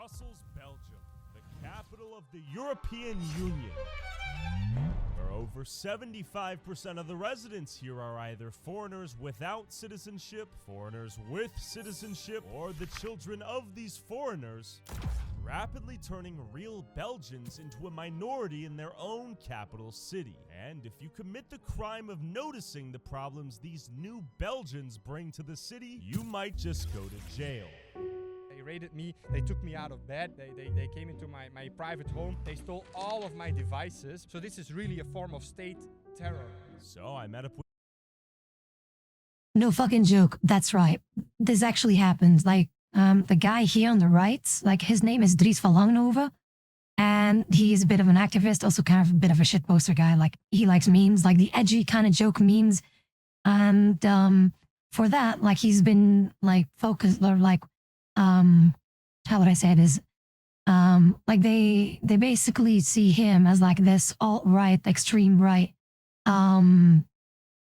Brussels, Belgium, the capital of the European Union, where over 75% of the residents here are either foreigners without citizenship, foreigners with citizenship, or the children of these foreigners, rapidly turning real Belgians into a minority in their own capital city. And if you commit the crime of noticing the problems these new Belgians bring to the city, you might just go to jail. They raided me, they took me out of bed, they came into my private home, they stole all of my devices. So this is really a form of state terror. So I met up with... No fucking joke, that's right. This actually happened. Like, the guy here on the right, like his name is Dries van Langenhoven, and he's a bit of an activist, also kind of a bit of a shitposter guy. Like, he likes memes, like the edgy kind of joke memes. And for that, like, he's been like focused, or like, how would I say it is, like they basically see him as like this alt-right, extreme right,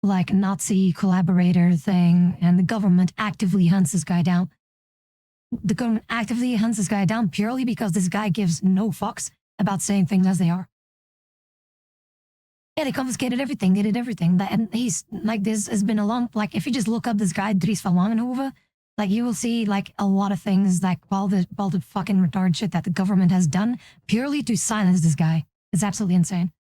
like Nazi collaborator thing, and the government actively hunts this guy down. The government actively hunts this guy down purely because this guy gives no fucks about saying things as they are. Yeah, they confiscated everything. They did everything. And he's like, this has been a long, like, if you just look up this guy, Dries van Langenhoven, like, you will see like a lot of things, like all the fucking retarded shit that the government has done purely to silence this guy. It's absolutely insane.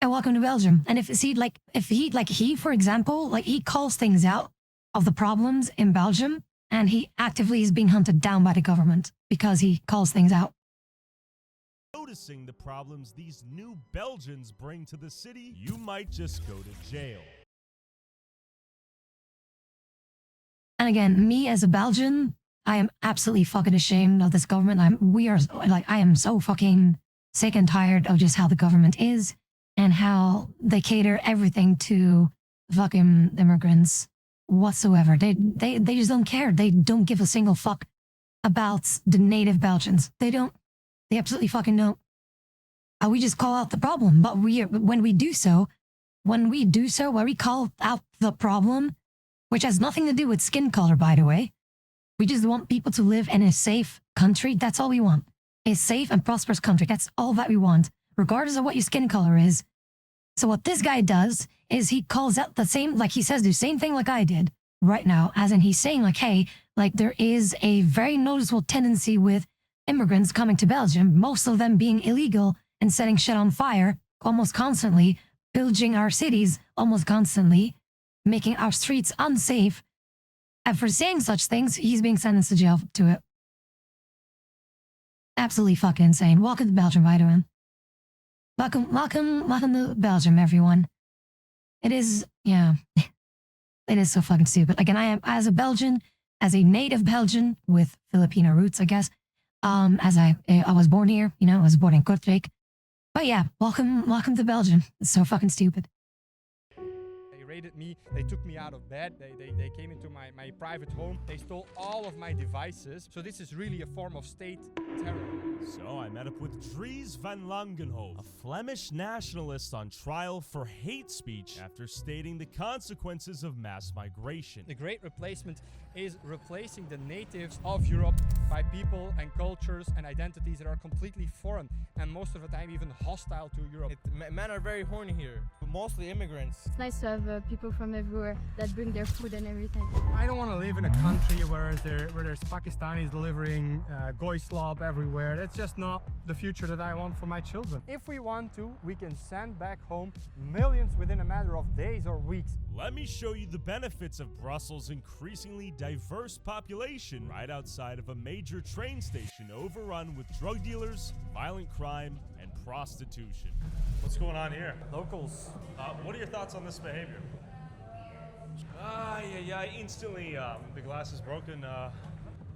And welcome to Belgium. And if he, for example, like he calls things out of the problems in Belgium, and he actively is being hunted down by the government because he calls things out. Noticing the problems these new Belgians bring to the city, you might just go to jail. And again, me as a Belgian, I am absolutely fucking ashamed of this government. I am so fucking sick and tired of just how the government is and how they cater everything to fucking immigrants whatsoever. They just don't care. They don't give a single fuck about the native Belgians. They don't. They absolutely fucking don't. We just call out the problem. But when we do so, where we call out the problem, which has nothing to do with skin color, by the way. We just want people to live in a safe country. That's all we want. A safe and prosperous country. That's all that we want, regardless of what your skin color is. So what this guy does is he calls out the same, like he says the same thing like I did right now, as in he's saying like, hey, like there is a very noticeable tendency with immigrants coming to Belgium, most of them being illegal and setting shit on fire almost constantly, pillaging our cities almost constantly, making our streets unsafe. And for saying such things, he's being sentenced to jail to it. Absolutely fucking insane. Welcome to Belgium, by the way. Welcome to Belgium, everyone. It is, yeah, it is so fucking stupid. Again, I am, as a Belgian, as a native Belgian with Filipino roots, I guess, as I was born here, you know, I was born in Kortrijk. But yeah, welcome to Belgium. It's so fucking stupid. They raided me, they took me out of bed, they came into my private home, they stole all of my devices. So this is really a form of state terror. So I met up with Dries van Langenhoven, a Flemish nationalist on trial for hate speech after stating the consequences of mass migration. The Great Replacement is replacing the natives of Europe by people and cultures and identities that are completely foreign and most of the time even hostile to Europe. Men are very horny here, mostly immigrants. It's nice to have people from everywhere that bring their food and everything. I don't want to live in a country where there's Pakistanis delivering goy slob everywhere. That's just not the future that I want for my children. If we want to, we can send back home millions within a matter of days or weeks. Let me show you the benefits of Brussels' increasingly diverse population right outside of a major train station overrun with drug dealers, violent crime, and prostitution. What's going on here? Locals. What are your thoughts on this behavior? Yeah, instantly the glass is broken.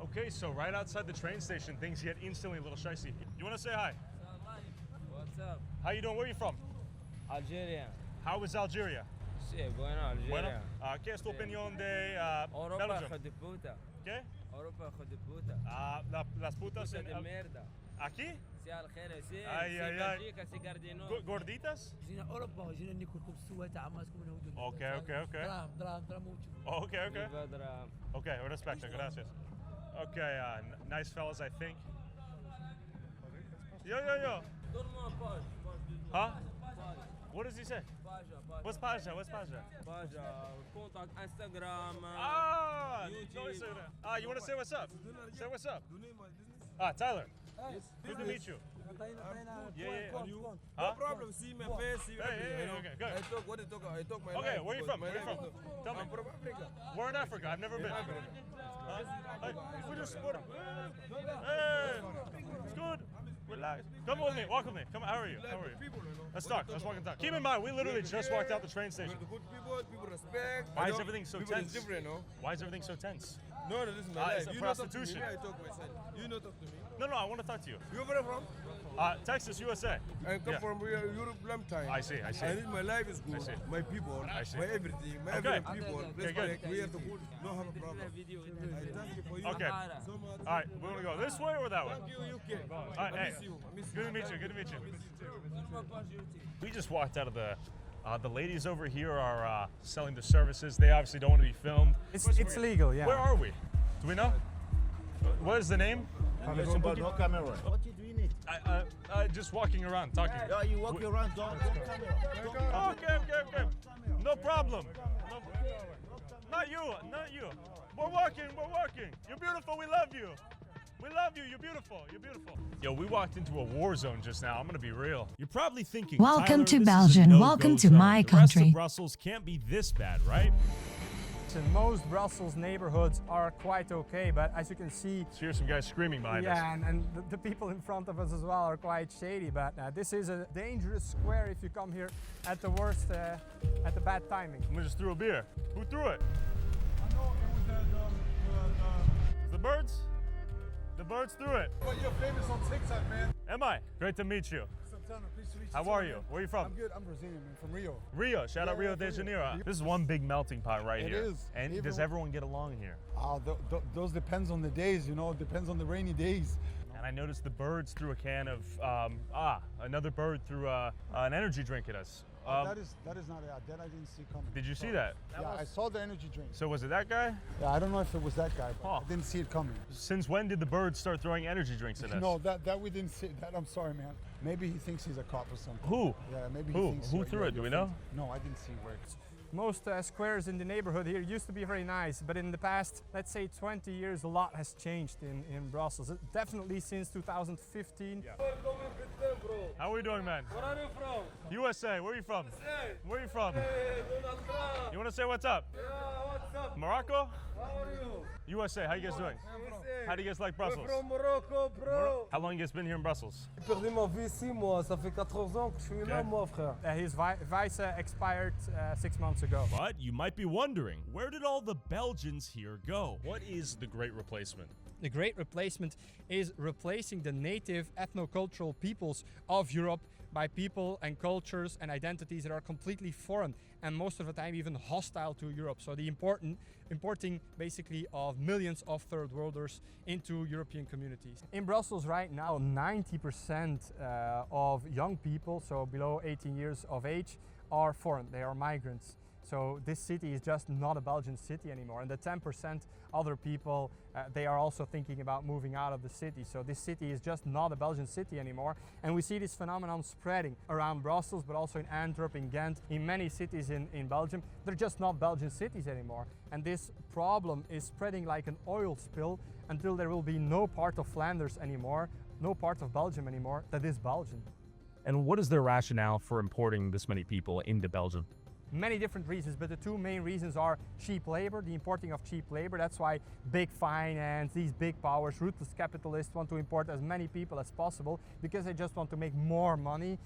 Okay, so right outside the train station, things get instantly a little shicey. You want to say hi? What's up? How you doing? Where are you from? Algeria. How is Algeria? Sí, bueno, Algeria. Bueno. ¿Qué es tu opinión de Europa, Belgium? hijo de puta. ¿Qué? Europa, hijo de puta. Las putas Puta en de mierda. ¿Aquí? مساء الخير يا سي. Ai, سي ai, ai. بلجيكا سي جاردينو. Gorditas? جينا اوروبا وجينا ناكل خبز تعماسكم من هودن. Okay, okay, okay. دراهم وجه. Okay, okay. Viva درام. Okay, respecto, gracias. Okay, nice fellas, I think. Yo. Donne-moi un page. Huh? What does he say? Page. What's Paja? What's Paja? Page. Contact Instagram. Ah, YouTube. no, you want to say what's up? Say what's up. Tyler. Good to meet you. Yeah. No Huh? problem. See my face. See everything. Hey, you know. okay, good. I talk what I talk. I talk my Okay, life. where you because from? my Where you life from? is- Tell me. I'm from Africa. We're in Africa. I've never been. Africa. Hey, we just support him. Hey, it's good. Relax. Come with me. Walk with me. Come. How are you? How are you? People, you know. Let's What talk. they Let's talk walk and talk. Keep in mind, we literally just walked out the train station. With the good people, people respect. Why you is know. everything so People tense? is different, no? Why is everything so tense? No, this is my It's life. a You not talk to me. prostitution. Me, I talk myself. You not talk to me. No, I want to talk to you. You where from? Texas, USA. I come Yeah. from Europe long time. I see. And this my life is good. see. My people, I see. my everything, my Okay. every people. Okay, good. Respect. We are the good. No have a problem. Video. I thank you for you. Okay. So much. All right, we want to go this way or that way? Thank you, UK. All right, I hey. miss you. I miss you. Good to meet you. Good to meet you. Donne-moi page YouTube. We just walked out of the ladies over here are selling the services. They obviously don't want to be filmed. It's legal, yeah. Where are we? Do we know? What is the name? No camera. What you doing it? Just walking around, talking. Yeah, you walk around, don't camera. Okay. No problem. Not you. We're walking. You're beautiful. We love you. You're beautiful. Yo, we walked into a war zone just now. I'm gonna be real. You're probably thinking, Welcome Tyler, to this is a Belgium. no-go Welcome to zone. my The rest country. of Brussels can't be this bad, right? In most Brussels neighborhoods are quite okay, but as you can see, So here's some guys screaming behind us. yeah, and the people in front of us as well are quite shady. But this is a dangerous square if you come here at the worst, at the bad timing. Someone just threw a beer. Who threw it? I know it was The birds? The birds threw it. But you're famous on TikTok, man. Am I? Great to meet you. Santana, please to meet you. How are you? Where are you from? I'm good. I'm Brazilian, man, from Rio. Rio. Shout out Yeah, Rio de Rio. Janeiro. This is one big melting pot right It here. is. And Even- does everyone get along here? Those depends on the days, you know. It depends on the rainy days. And I noticed the birds threw a can of, another bird threw an energy drink at us. That is not that I didn't see coming. Did you see that? Yeah, I saw the energy drink. So was it that guy? Yeah, I don't know if it was that guy, but Huh. I didn't see it coming. Since when did the birds start throwing energy drinks at us? No, that we didn't see. That I'm sorry, man. Maybe he thinks he's a cop or something. Who? Yeah, maybe Who? he thinks. Who you're- threw you're it? Do we your know? friend. No, I didn't see where. Most squares in the neighborhood here used to be very nice, but in the past, let's say 20 years, a lot has changed in Brussels. Definitely since 2015. How are we doing, man? Where are you from? USA. Where are you from? Where are you from? Hey, Donald Trump. You want to say what's up? Yeah, what's up? Morocco? How are you? USA. How you guys doing? How do you guys like Brussels? We're from Morocco, bro. How long you guys been here in Brussels? J'ai perdu ma vie ici, moi. Ça fait 14 ans que je suis là, Okay. moi, frère. His visa expired 6 months ago. But you might be wondering, where did all the Belgians here go? What is the Great Replacement? The Great Replacement is replacing the native ethnocultural peoples of Europe by people and cultures and identities that are completely foreign and most of the time even hostile to Europe. So the importing basically of millions of third worlders into European communities. In Brussels right now, 90% of young people, so below 18 years of age, are foreign, they are migrants. So this city is just not a Belgian city anymore. And the 10% other people, they are also thinking about moving out of the city. So this city is just not a Belgian city anymore. And we see this phenomenon spreading around Brussels, but also in Antwerp, in Ghent, in many cities in Belgium. They're just not Belgian cities anymore. And this problem is spreading like an oil spill until there will be no part of Flanders anymore, no part of Belgium anymore that is Belgian. And what is their rationale for importing this many people into Belgium? Many different reasons, but the two main reasons are cheap labor, the importing of cheap labor. That's why big finance, these big powers, ruthless capitalists want to import as many people as possible because they just want to make more money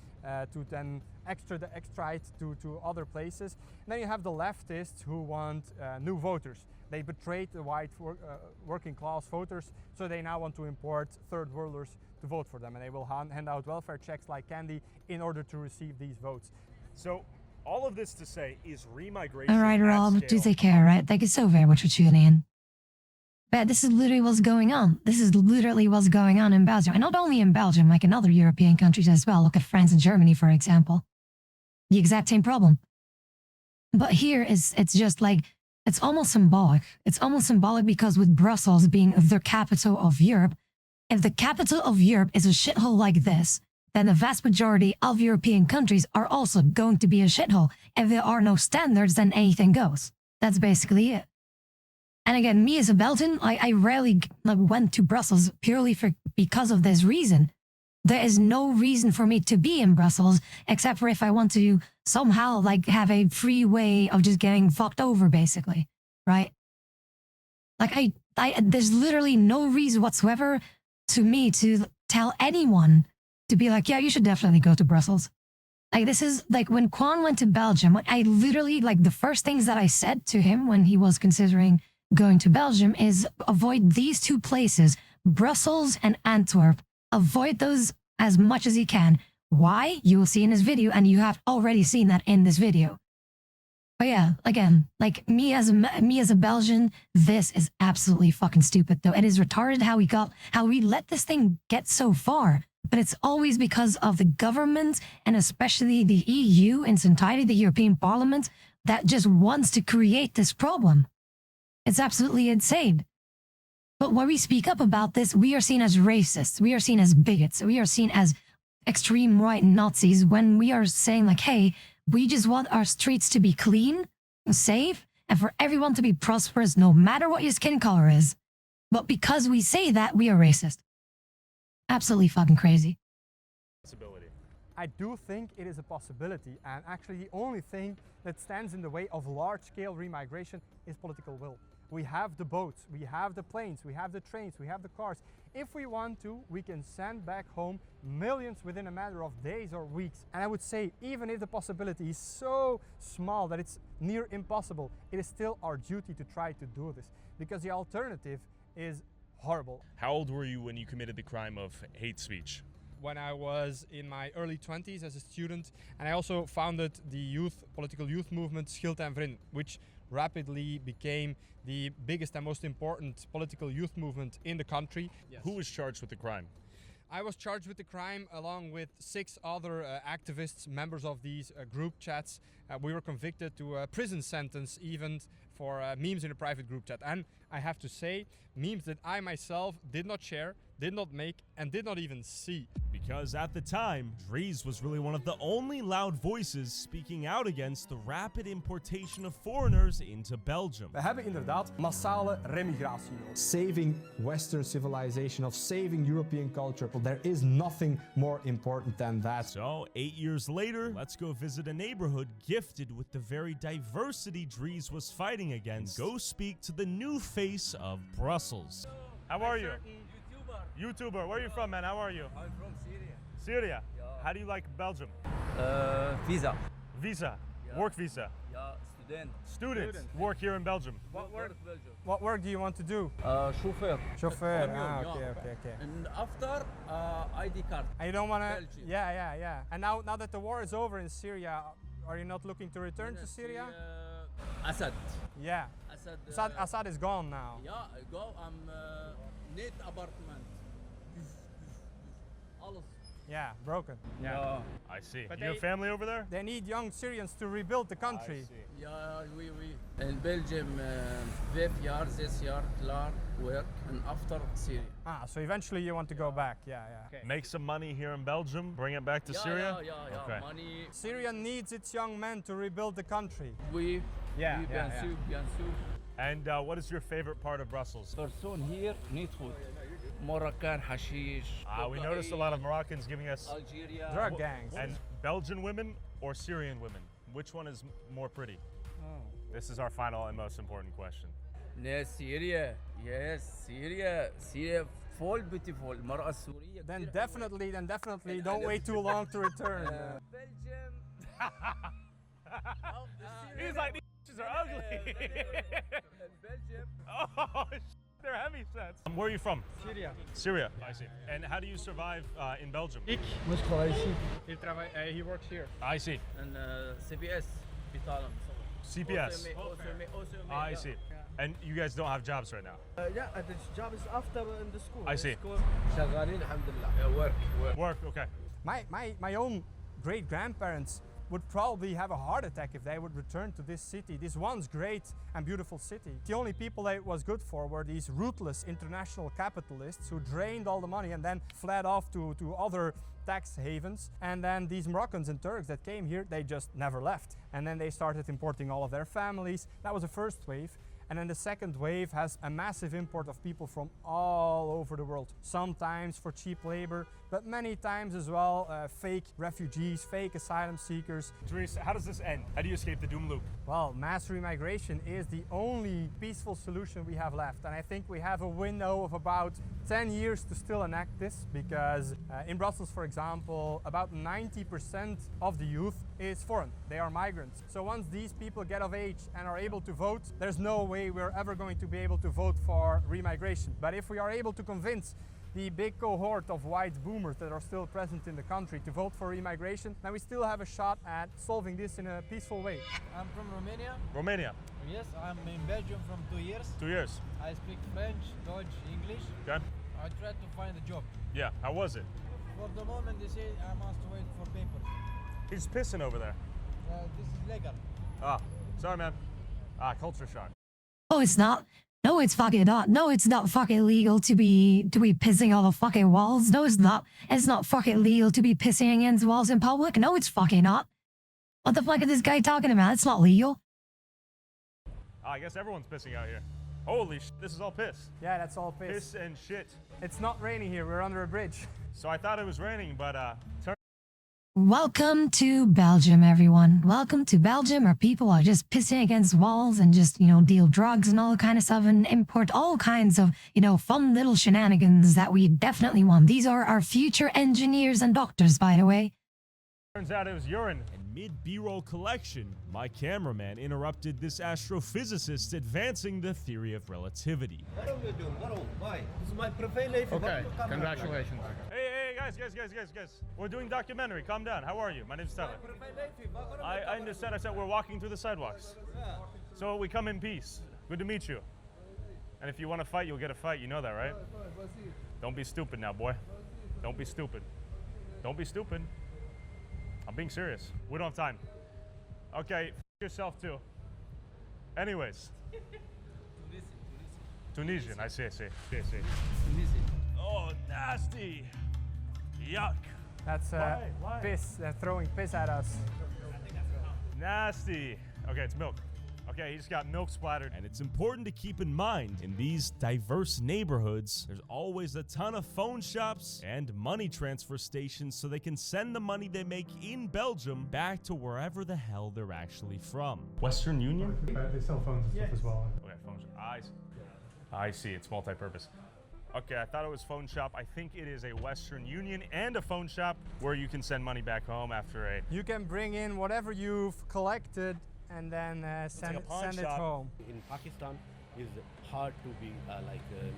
to then extradite to other places. And then you have the leftists who want new voters. They betrayed the white working class voters, so they now want to import third worlders to vote for them, and they will hand out welfare checks like candy in order to receive these votes. So, all of this to say is remigration. All right, at Rob, do scale take care, right? Thank you so very much for tuning in. But this is literally what's going on. This is literally what's going on in Belgium. And not only in Belgium, like in other European countries as well. Look at France and Germany, for example. The exact same problem. But here it's just like, it's almost symbolic. It's almost symbolic because with Brussels being the capital of Europe, if the capital of Europe is a shithole like this, then the vast majority of European countries are also going to be a shithole. If there are no standards, then anything goes. That's basically it. And again, me as a Belgian, I rarely went to Brussels purely because of this reason. There is no reason for me to be in Brussels, except for if I want to somehow like have a free way of just getting fucked over, basically, right? Like there's literally no reason whatsoever to me to tell anyone to be like, yeah, you should definitely go to Brussels. Like this is like when Quan went to Belgium, I literally like the first things that I said to him when he was considering going to Belgium is avoid these two places, Brussels and Antwerp. Avoid those as much as you can. Why? You will see in this video, and you have already seen that in this video. But yeah, again, like me as a Belgian, this is absolutely fucking stupid though. It is retarded how we let this thing get so far. But it's always because of the government and especially the EU in its entirety, the European Parliament, that just wants to create this problem. It's absolutely insane. But when we speak up about this, we are seen as racists. We are seen as bigots. We are seen as extreme right Nazis when we are saying like, hey, we just want our streets to be clean, safe, and for everyone to be prosperous no matter what your skin color is. But because we say that, we are racist. Absolutely fucking crazy. I do think it is a possibility, and actually the only thing that stands in the way of large-scale remigration is political will. We have the boats, we have the planes, we have the trains, we have the cars. If we want to, we can send back home millions within a matter of days or weeks. And I would say, even if the possibility is so small that it's near impossible, it is still our duty to try to do this, because the alternative is horrible. How old were you when you committed the crime of hate speech? When I was in my early 20s as a student, and I also founded the political youth movement Schild en Vriend, which rapidly became the biggest and most important political youth movement in the country. Yes. Who was charged with the crime? I was charged with the crime along with 6 other activists, members of these group chats. We were convicted to a prison sentence even for memes in a private group chat. And I have to say, memes that I myself did not share, did not make, and did not even see. Because at the time, Dries was really one of the only loud voices speaking out against the rapid importation of foreigners into Belgium. We hebben inderdaad massale remigratie nodig. Saving Western civilization, of saving European culture. Well, there is nothing more important than that. So, 8 years later, let's go visit a neighborhood gifted with the very diversity Dries was fighting against. Go speak to the new face of Brussels. How are you? YouTuber. Where are you from, man? How are you? I'm from Syria. Syria? Yeah. How do you like Belgium? Visa. Visa? Yeah. Work visa? Yeah, student. Students work here in Belgium. What work do you want to do? Chauffeur. Chauffeur. Okay. And after, ID card. And you don't want to... Yeah. And now that the war is over in Syria, are you not looking to return to Syria? Assad. Yeah. Assad is gone now. Yeah, I go. I'm net apartment. Alles. Yeah, broken. Yeah. I see. But you have family over there? They need young Syrians to rebuild the country. I see. Yeah, we. In Belgium, 5 years, 6 years, klaar, work, and after Syria. So eventually you want to go back. Yeah. Okay. Make some money here in Belgium, bring it back to Syria? Yeah. Okay. Money. Syria needs its young men to rebuild the country. Bien sûr. And what is your favorite part of Brussels? Person here, niet goed. Moroccan, hashish. We noticed a lot of Moroccans giving us Algeria. Drug gangs. And Belgian women or Syrian women? Which one is more pretty? This is our final and most important question. Syria. Yes, Syria. Syria, full beautiful. Mar'a Syria. Then definitely don't wait too long to return. Belgium. He's like, these bitches are ugly. Belgium. Oh, they're heavy sets. Where are you from? Syria. I see. And how do you survive in Belgium? He works here. I see. And CPS. CPS. I see. And you guys don't have jobs right now? Yeah, the job is after in the school. I see. شغالين الحمد لله. Work, okay. My own great grandparents would probably have a heart attack if they would return to this city, this once great and beautiful city. The only people that it was good for were these ruthless international capitalists who drained all the money and then fled off to other tax havens. And then these Moroccans and Turks that came here, they just never left. And then they started importing all of their families. That was the first wave. And then the second wave has a massive import of people from all over the world, sometimes for cheap labor, but many times as well fake refugees, fake asylum seekers. Therese, how does this end? How do you escape the doom loop? Well, mass remigration is the only peaceful solution we have left. And I think we have a window of about 10 years to still enact this, because in Brussels, for example, about 90% of the youth is foreign. They are migrants. So once these people get of age and are able to vote, there's no way we're ever going to be able to vote for remigration. But if we are able to convince the big cohort of white boomers that are still present in the country to vote for remigration, then we still have a shot at solving this in a peaceful way. I'm from Romania. Romania? Yes, I'm in Belgium from 2 years. 2 years. I speak French, Dutch, English. Okay. I tried to find a job. Yeah, how was it? For the moment, they say I must wait for papers. He's pissing over there. This is legal. Ah, sorry, man. Culture shock. Oh, it's not. No, it's fucking not. No, it's not fucking legal to be pissing on the fucking walls. No, it's not. It's not fucking legal to be pissing against walls in public. No, it's fucking not. What the fuck is this guy talking about? It's not legal. I guess everyone's pissing out here. Holy shit, this is all piss. Yeah, that's all piss. Piss and shit. It's not raining here. We're under a bridge. So I thought it was raining, but Welcome to Belgium, everyone. Welcome to Belgium, where people are just pissing against walls and just, deal drugs and all kind of stuff and import all kinds of, fun little shenanigans that we definitely want. These are our future engineers and doctors, by the way. Turns out it was urine. And mid-B-roll collection, my cameraman interrupted this astrophysicist advancing the theory of relativity. Why? This is my profile life. Okay, congratulations. Hey, guys. We're doing documentary. Calm down. How are you? My name's Tyler. I understand. I said we're walking through the sidewalks. So we come in peace. Good to meet you. And if you want to fight, you'll get a fight. You know that, right? Don't be stupid now, boy. Don't be stupid. Don't be stupid. I'm being serious. We don't have time. Okay, yourself too. Anyways. Tunisian. I see. Tunisian. Oh, nasty. Yuck. That's Why? piss. They're throwing piss at us. Nasty. Okay, it's milk. Okay, he just got milk splattered. And it's important to keep in mind, in these diverse neighborhoods, there's always a ton of phone shops and money transfer stations so they can send the money they make in Belgium back to wherever the hell they're actually from. Western Union? They sell phones and stuff as well. Okay, phone shop. I see, it's multi-purpose. Okay, I thought it was phone shop. I think it is a Western Union and a phone shop where you can send money back home after a... You can bring in whatever you've collected and then send it home. In Pakistan, it's hard to be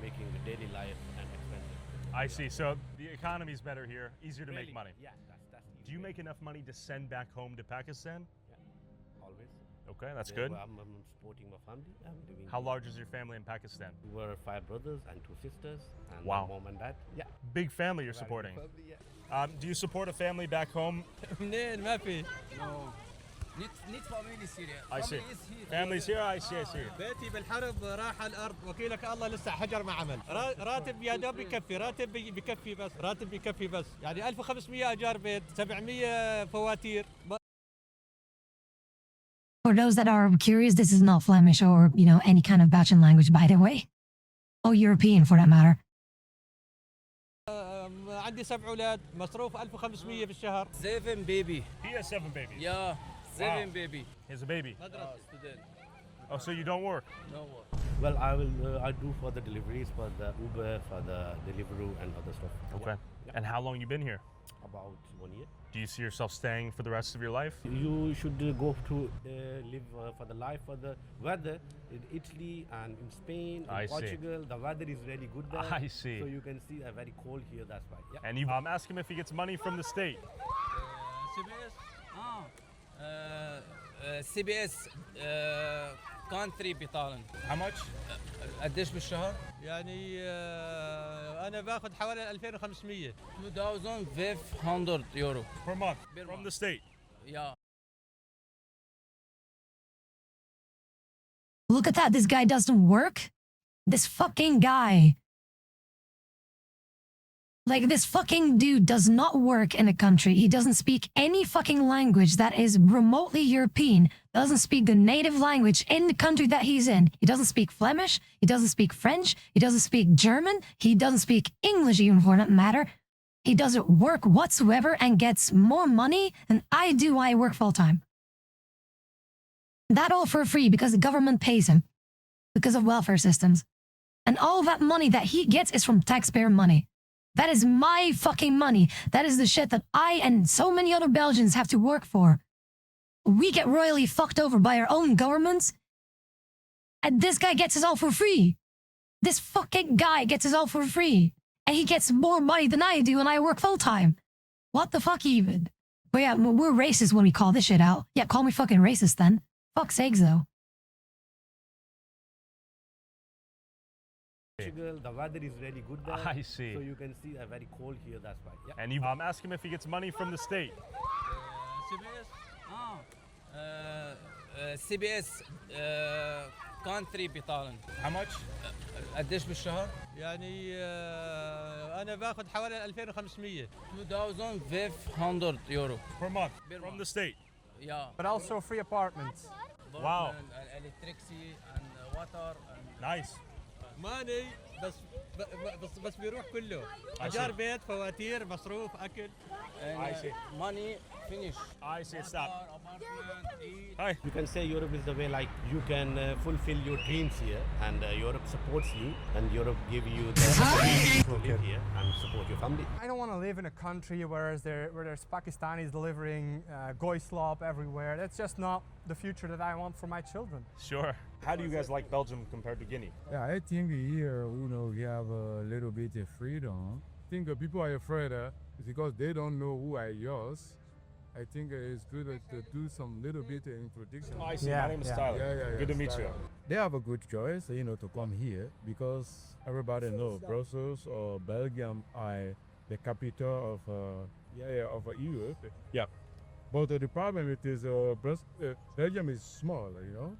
making the daily life and expensive. I see. So the economy's better here, easier to make money. Yeah, that's Do you make enough money to send back home to Pakistan? Yeah, always. Okay, that's good. I'm supporting my family. How large is your family in Pakistan? We were 5 brothers and 2 sisters, and wow. my mom and dad. Yeah. Big family you're supporting. Family, yeah. Do you support a family back home? No. Need family Syria. I see. Family's here. I see. بيتي بالحرب راح على الارض وكيلك الله لسه حجر ما عمل راتب يا دوب بكفي راتب بكفي بس يعني 1500 ايجار بيت 700 فواتير. For those that are curious, this is not Flemish or, any kind of Belgian language, by the way. Or European, for that matter. عندي 7 أولاد مصروف 1500 بالشهر. 7 baby. He has 7 babies. Yeah, 7 baby. He has a baby. Student. Oh, so you don't work? No work. Well, I do for the deliveries, for the Uber, for the Deliveroo and other stuff. Okay. Yeah. And how long you been here? About 1 year. Do you see yourself staying for the rest of your life? You should go to live for the life for the weather in Italy and in Spain, in Portugal. The weather is really good there. I see. So you can see very cold here. That's why. Yeah. And you ask him if he gets money from the state. CBS. CBS country بيطالن. How much? قديش بالشهر؟ يعني انا باخذ حوالي 2500. 2500 euro per month from the state. Yeah. Look at that. This guy doesn't work. This fucking guy. Like, this fucking dude does not work in a country. He doesn't speak any fucking language that is remotely European. Doesn't speak the native language in the country that he's in. He doesn't speak Flemish. He doesn't speak French. He doesn't speak German. He doesn't speak English even for that matter. He doesn't work whatsoever and gets more money than I do when I work full time. That all for free because the government pays him. Because of welfare systems. And all that money that he gets is from taxpayer money. That is my fucking money. That is the shit that I and so many other Belgians have to work for. We get royally fucked over by our own governments. And this guy gets it all for free. This fucking guy gets it all for free. And he gets more money than I do when I work full time. What the fuck even? But yeah, we're racist when we call this shit out. Yeah, call me fucking racist then. Fuck's sakes though. Portugal, the weather is really good there. I see. So you can see very cold here, that's why. Yeah. And you ask him if he gets money from the state. CBS country بيطالن. How much? قديش بالشهر؟ يعني انا باخذ حوالي 2500. 2500 euro per month from the state. Yeah. But also free apartments. Wow. Electricity and water. Nice. ماني بس بيروح كله. ايجار بيت، فواتير، مصروف، اكل. I see. Money finish. I see. Stop. Hi. You can say Europe is the way like you can fulfill your dreams here, and Europe supports you, and Europe give you the opportunity to live here and support your family. I don't want to live in a country where there's Pakistanis delivering goy slop everywhere. That's just not the future that I want for my children. Sure. How do you guys like Belgium compared to Guinea? Yeah, I think here, we have a little bit of freedom. I think people are afraid because they don't know who I use. I think it's good to do some little bit of introduction. Oh, I see. My name is Tyler. Good to meet you. They have a good choice, to come here because everybody knows Brussels or Belgium are the capital of Europe. Yeah. But the problem is Belgium is small,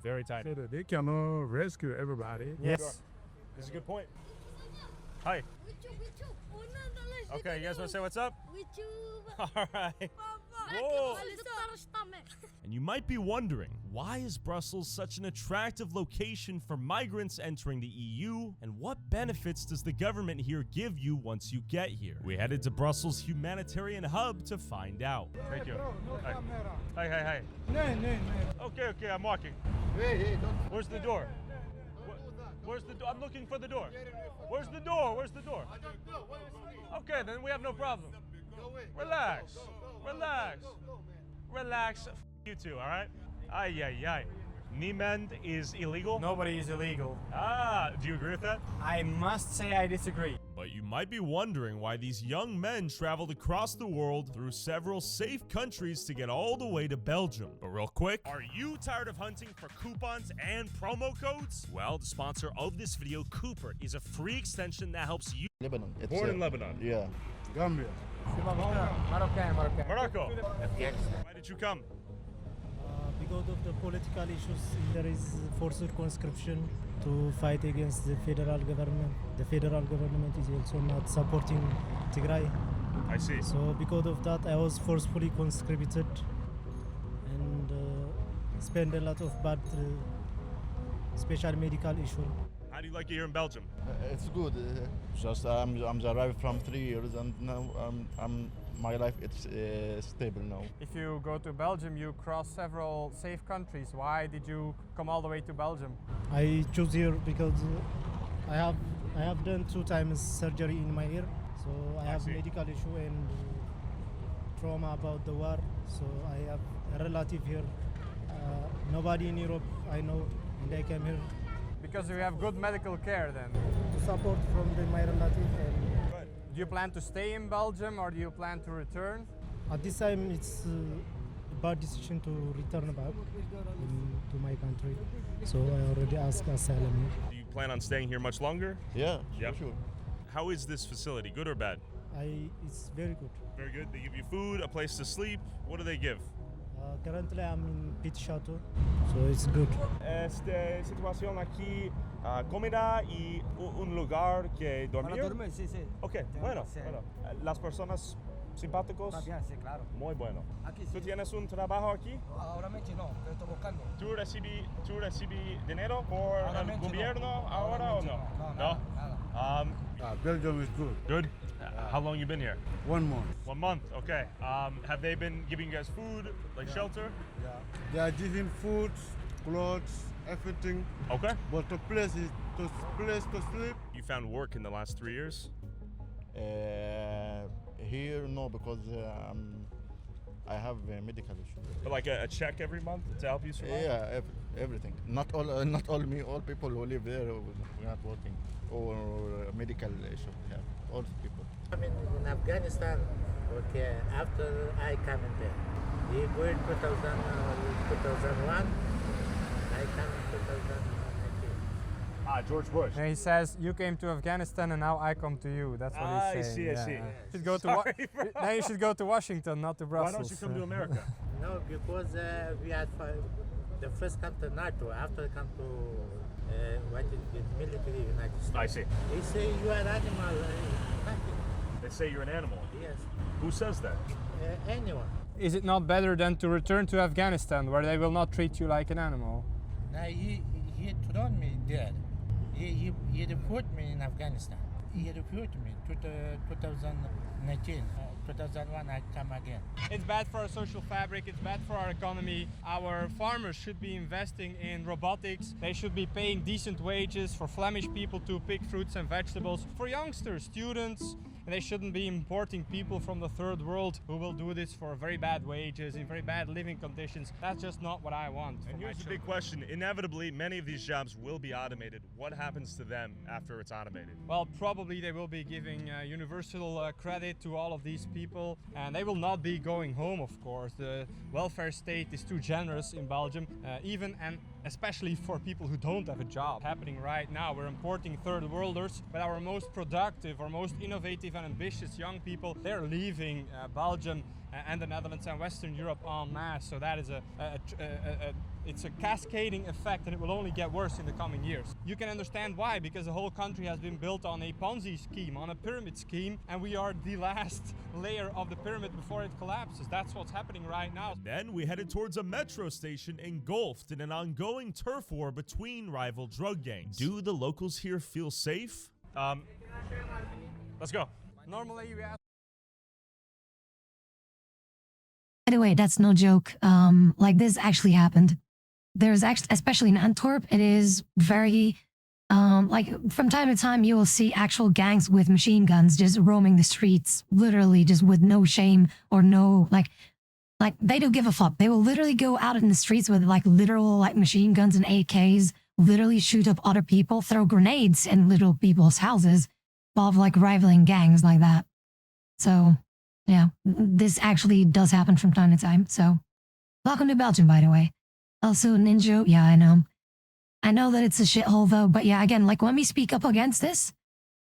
Very tiny. So that they cannot rescue everybody. Yes. Sure. That's a good point. Hi. Okay, you guys want to say what's up? All right. Whoa. And you might be wondering, why is Brussels such an attractive location for migrants entering the EU? And what benefits does the government here give you once you get here? We headed to Brussels' humanitarian hub to find out. Thank you. Hi. Okay, I'm walking. Hey, don't. Where's the door? Where's the door? I'm looking for the door. Where's the door? Where's the door? Okay, then we have no problem. Relax. Relax. You too, all right? Ay. Niemand is illegal? Nobody is illegal. Do you agree with that? I must say I disagree. But you might be wondering why these young men traveled across the world through several safe countries to get all the way to Belgium. But real quick, are you tired of hunting for coupons and promo codes? Well, the sponsor of this video, Cooper, is a free extension that helps you. Lebanon. Born in Lebanon. Yeah. Gambia. Morocco. Why did you come? Because of the political issues, there is forced conscription to fight against the federal government. The federal government is also not supporting Tigray. I see. So because of that, I was forcefully conscripted and spent a lot of bad special medical issue. How do you like it here in Belgium? It's good. Just I'm arrived from 3 years, and now my life it's stable now. If you go to Belgium, you cross several safe countries. Why did you come all the way to Belgium? I choose here because I have done 2 times surgery in my ear, so I have medical issue and trauma about the war. So I have a relative here. Nobody in Europe I know, and I came here. Because you have good medical care then? To support from my relative. Do you plan to stay in Belgium or do you plan to return? At this time it's bad decision to return back to my country. So I already asked asylum. Do you plan on staying here much longer? Yeah, sure. How is this facility? Good or bad? It's very good. Very good. They give you food, a place to sleep. What do they give? Currently I'm in Pit Chateau, so it's good. Esta situación aquí, comida y un lugar que dormir. Para dormir, sí, sí. Ok, bueno. Las personas simpáticos. Bien, sí, claro. Muy bueno. Aquí ¿Tú tienes un trabajo aquí? Ahora mismo no, pero estoy buscando. ¿Tú recibí dinero por el gobierno ahora o no? No, nada. Belgium is good. Good. How long you been here? 1 month. 1 month. Okay. Have they been giving you guys food, like shelter? Yeah. They are giving food, clothes, everything. Okay. But the place to sleep. You found work in the last 3 years? Here, no, because I have a medical issue. But like a check every month to help you survive? Yeah, everything. Not all me. All people who live there we're not working or a medical issue. Yeah, all people. I mean, in Afghanistan, okay, after I come in there. We go in 2001, I come in 2019. George Bush. And he says, you came to Afghanistan and now I come to you. That's what he's saying. I see. You should go to now you should go to Washington, not to Brussels. Why don't you come to America? No, because we are the first come to NATO, after come to what is the military United States. I see. They say you are animal. They say you're an animal? Yes. Who says that? Anyone. Is it not better than to return to Afghanistan, where they will not treat you like an animal? Now he thrown me dead. He recruited me in Afghanistan. He recruited me to 2019. 2001 I come again. It's bad for our social fabric, it's bad for our economy. Our farmers should be investing in robotics. They should be paying decent wages for Flemish people to pick fruits and vegetables. For youngsters, students, and they shouldn't be importing people from the third world who will do this for very bad wages, in very bad living conditions. That's just not what I want. And here's the big question. Inevitably, many of these jobs will be automated. What happens to them after it's automated? Well, probably they will be giving universal credit to all of these people, and they will not be going home, of course. The welfare state is too generous in Belgium, even and especially for people who don't have a job. Happening right now, we're importing third worlders, but our most productive, our most innovative and ambitious young people, they're leaving Belgium and the Netherlands and Western Europe en masse. So that is it's a cascading effect, and it will only get worse in the coming years. You can understand why, because the whole country has been built on a Ponzi scheme, on a pyramid scheme, and we are the last layer of the pyramid before it collapses. That's what's happening right now. Then we headed towards a metro station engulfed in an ongoing turf war between rival drug gangs. Do the locals here feel safe? Let's go. Normally we ask. By the way, that's no joke. Like this actually happened. There's actually, especially in Antwerp, it is very, like from time to time you will see actual gangs with machine guns just roaming the streets, literally just with no shame or no, like they don't give a fuck. They will literally go out in the streets with like literal like machine guns and AKs, literally shoot up other people, throw grenades in little people's houses, of like rivaling gangs like that. So yeah, this actually does happen from time to time. So welcome to Belgium, by the way. Also, Ninja, yeah, I know. I know that it's a shithole though, but yeah, again, like when we speak up against this,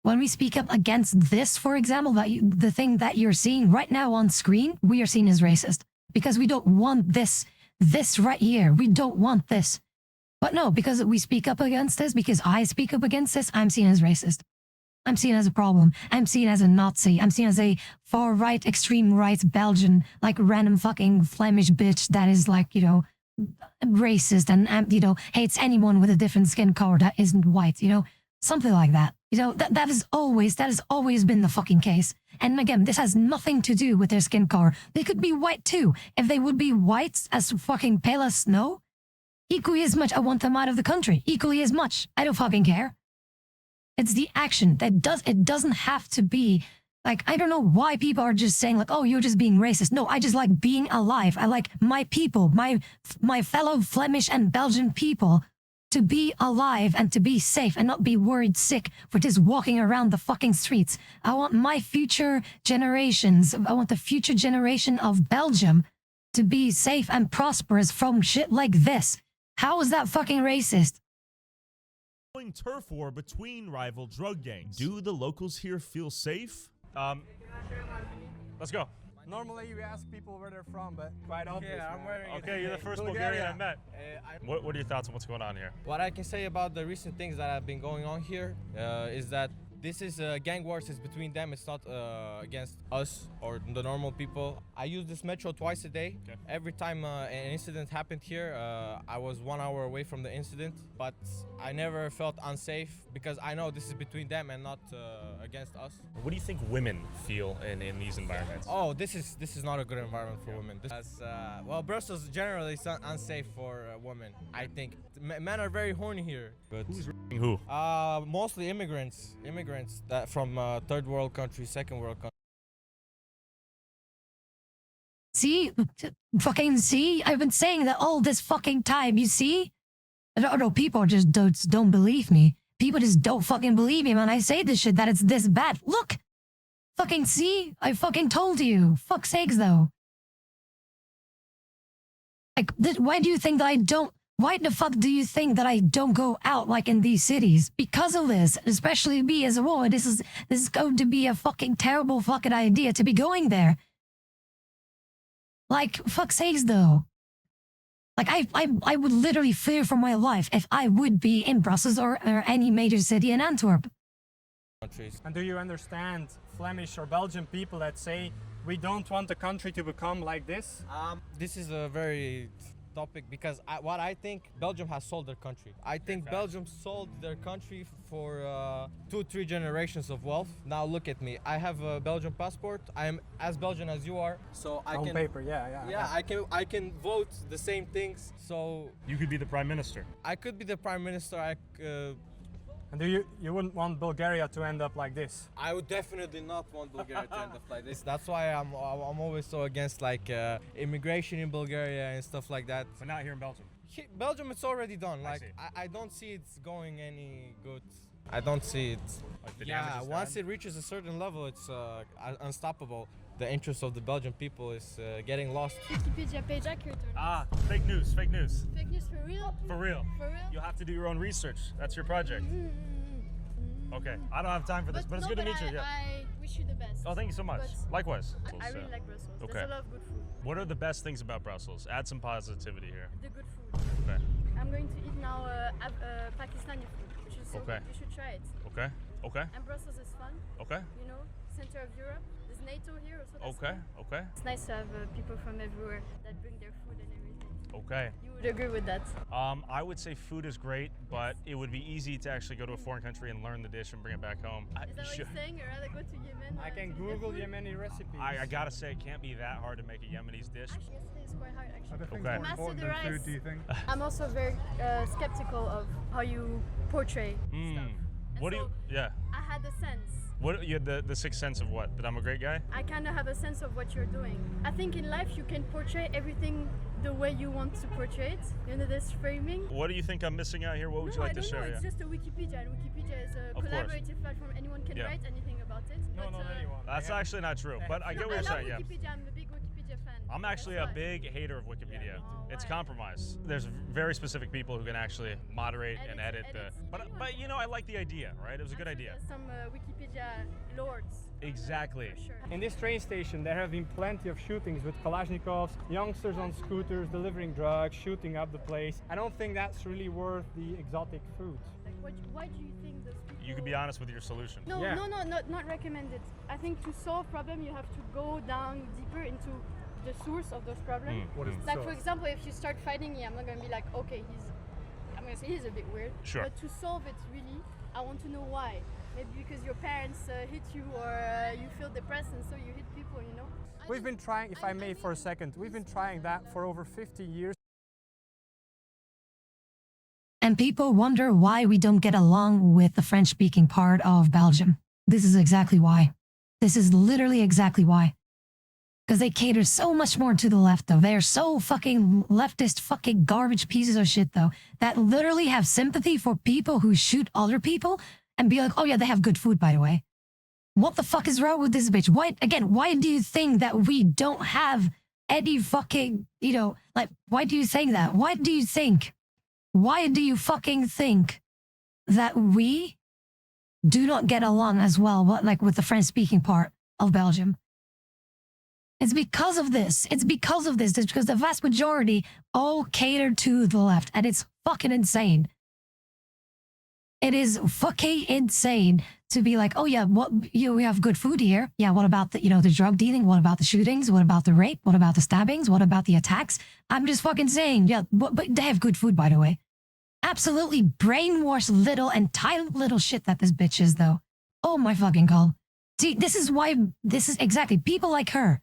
for example, the thing that you're seeing right now on screen, we are seen as racist because we don't want this right here. We don't want this. But no, because we speak up against this, because I speak up against this, I'm seen as racist. I'm seen as a problem. I'm seen as a Nazi. I'm seen as a far-right, extreme right Belgian, like random fucking Flemish bitch that is like, you know, racist and, you know, hates anyone with a different skin color that isn't white, you know, something like that. You know, that has always been the fucking case. And again, this has nothing to do with their skin color. They could be white too. If they would be white as fucking pale as snow, equally as much I want them out of the country. Equally as much. I don't fucking care. It's the action that it doesn't have to be like, I don't know why people are just saying like, oh, you're just being racist. No, I just like being alive. I like my people, my fellow Flemish and Belgian people to be alive and to be safe and not be worried sick for just walking around the fucking streets. I want my future generations, I want the future generation of Belgium to be safe and prosperous from shit like this. How is that fucking racist? Turf war between rival drug gangs. Do the locals here feel safe? Let's go. Normally we ask people where they're from, but quite obvious. Yeah, I'm wearing it Okay, you're the today. first Bulgarian I met. What are your thoughts on what's going on here? What I can say about the recent things that have been going on here is that this is gang wars is between them. It's not against us or the normal people. I use this metro twice a day. Okay. Every time an incident happened here, I was 1 hour away from the incident, but I never felt unsafe because I know this is between them and not against us. What do you think women feel in these environments? Oh, this is not a good environment for women. Well, Brussels generally is unsafe for women. I think men are very horny here. But who's who? Mostly immigrants that from third world countries, second world countries. See? Fucking see? I've been saying that all this fucking time, you see? No, people just don't believe me. People just don't fucking believe me when I say this shit, that it's this bad. Look! Fucking see? I fucking told you. Fuck's sakes, though. Like, why do you think that I don't... Why the fuck do you think that I don't go out like in these cities? Because of this, especially me as a woman, this is going to be a fucking terrible fucking idea to be going there. Like, fuck's sakes though. Like, I would literally fear for my life if I would be in Brussels or any major city in Antwerp. And do you understand Flemish or Belgian people that say, we don't want the country to become like this? This is a very topic because what I think Belgium has sold their country. I think Belgium sold their country for 2-3 generations of wealth. Now look at me. I have a Belgian passport. I am as Belgian as you are. So I On can paper, yeah. I can vote the same things. So you could be the prime minister. I could be the prime minister. And you wouldn't want Bulgaria to end up like this? I would definitely not want Bulgaria to end up like this. That's why I'm always so against like immigration in Bulgaria and stuff like that. But not here in Belgium. Belgium, it's already done. Like I don't see it's going any good. I don't see it. Like the Yeah, once it reaches a certain level, it's unstoppable. The interest of the Belgian people is getting lost. Wikipedia page accurate or not? Ah, fake news, fake news. Fake news for real? For real. For real? You'll have to do your own research. That's your project. Okay, I don't have time for this, but it's good to meet you. Yeah. I wish you the best. Oh, thank you so much. But Likewise. I really like Brussels. Okay. There's a lot of good food. What are the best things about Brussels? Add some positivity here. The good food. Okay. I'm going to eat now Pakistani food, which is so good. You should try it. Okay. Okay. And Brussels is fun. Okay. You know, center of Europe. There's NATO here, so that's Okay. fun. Okay. It's nice to have people from everywhere that bring their food and everything. Okay. You would agree with that? I would say food is great, but it would be easy to actually go to a foreign country and learn the dish and bring it back home. Is that what you're saying? You'd rather go to Yemen? I can Google Yemeni recipes. I gotta say, it can't be that hard to make a Yemenis dish. Actually, yesterday is quite hard, actually. Are there things Okay. more Master important the than rice. food, do you think? I'm also very skeptical of how you portray stuff. What do you? Yeah. I had a sense. What you the sixth sense of what? That I'm a great guy? I kind of have a sense of what you're doing. I think in life you can portray everything the way you want to portray it. You know, this framing. What do you think I'm missing out here? What would you like to share? It's just a Wikipedia, and Wikipedia is a Of course. collaborative platform. Anyone can write anything about it. No, not anyone. That's actually not true, but I get what you're saying. I love Yeah. Wikipedia. I'm a big Wikipedia fan. I'm actually a big hater of Wikipedia. It's compromise. There's very specific people who can actually moderate and edit the. But you know, I like the idea, right? It was a good idea. There's some Wikipedia lords. Exactly. For sure. In this train station, there have been plenty of shootings with Kalashnikovs, youngsters on scooters delivering drugs, shooting up the place. I don't think that's really worth the exotic food. Like, why do you think those people... You could be honest with your solution. No, not recommended. I think to solve problem, you have to go down deeper into the source of those problems. What is the Like, source? for example, if you start fighting me, I'm not going to be like, okay, I'm going to say he's a bit weird. Sure. But to solve it, really, I want to know why. Maybe because your parents hit you or you feel depressed and so you hit people, you know? We've been trying, if I may for a second, we've been trying that for over 50 years. And people wonder why we don't get along with the French-speaking part of Belgium. This is exactly why. This is literally exactly why. Because they cater so much more to the left, though. They're so fucking leftist fucking garbage pieces of shit, though, that literally have sympathy for people who shoot other people and be like, oh yeah, they have good food, by the way. What the fuck is wrong with this bitch? Why do you think that we don't have any fucking, like, why do you think that? Why do you fucking think that we do not get along as well, like with the French-speaking part of Belgium? It's because of this. It's because the vast majority all cater to the left, and it's fucking insane. It is fucking insane to be like, oh yeah, we have good food here. Yeah, what about the drug dealing? What about the shootings? What about the rape? What about the stabbings? What about the attacks? I'm just fucking saying, yeah, but they have good food, by the way. Absolutely brainwashed entitled little shit that this bitch is, though. Oh my fucking god. See, this is exactly, people like her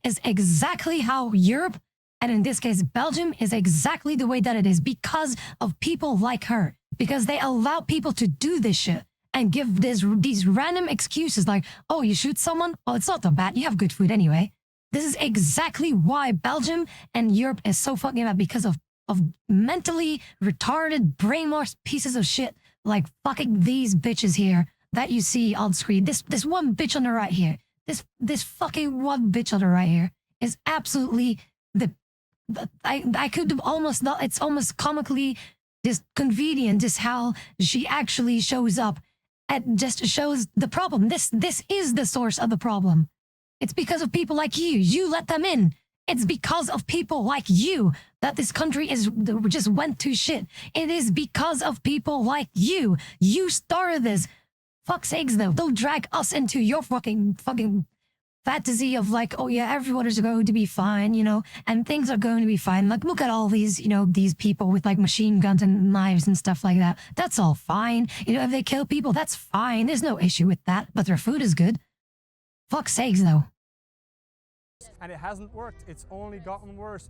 is exactly how Europe, and in this case, Belgium, is exactly the way that it is because of people like her. Because they allow people to do this shit and give these random excuses like, oh, you shoot someone? Oh, it's not that bad. You have good food anyway. This is exactly why Belgium and Europe is so fucking bad, because of mentally retarded, brainwashed pieces of shit like fucking these bitches here that you see on screen. This one bitch on the right here. This fucking one bitch on the right here is absolutely I could almost not. It's almost comically just convenient just how she actually shows up and just shows the problem. This is the source of the problem. It's because of people like you. You let them in. It's because of people like you that this country just went to shit. It is because of people like you. You started this. Fuck's sakes, though. Don't drag us into your fucking fantasy of like, oh yeah, everyone is going to be fine, and things are going to be fine. Like, look at all these, these people with like machine guns and knives and stuff like that. That's all fine. If they kill people, that's fine. There's no issue with that. But their food is good. Fuck's sakes, though. And it hasn't worked. It's only gotten worse.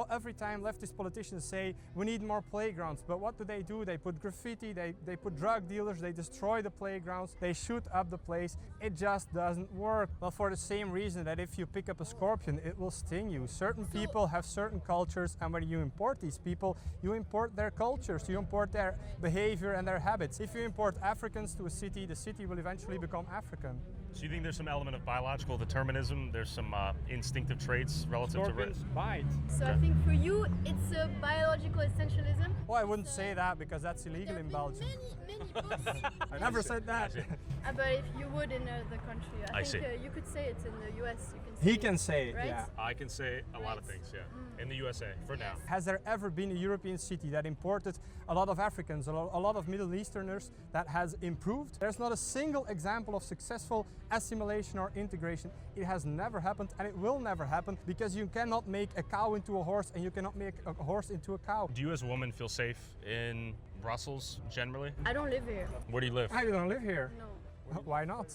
Every time leftist politicians say we need more playgrounds, but what do? They put graffiti, they put drug dealers, they destroy the playgrounds, they shoot up the place. It just doesn't work. Well, for the same reason that if you pick up a scorpion, it will sting you. Certain people have certain cultures, and when you import these people, you import their cultures, you import their behavior and their habits. If you import Africans to a city, the city will eventually become African. So you think there's some element of biological determinism? There's some instinctive traits relative Scorpions to bite. So I think for you, it's a biological essentialism. Oh, I wouldn't say that because that's illegal in Belgium. Many books. I never said that. But if you would in the country, I think you could say it in the US. He can say it, right? yeah. I can say a lot of things, yeah. In the USA, for now. Has there ever been a European city that imported a lot of Africans, a lot of Middle Easterners that has improved? There's not a single example of successful assimilation or integration. It has never happened, and it will never happen, because you cannot make a cow into a horse and you cannot make a horse into a cow. Do you as a woman feel safe in Brussels generally? I don't live here. Where do you live? I don't live here. No. Why not?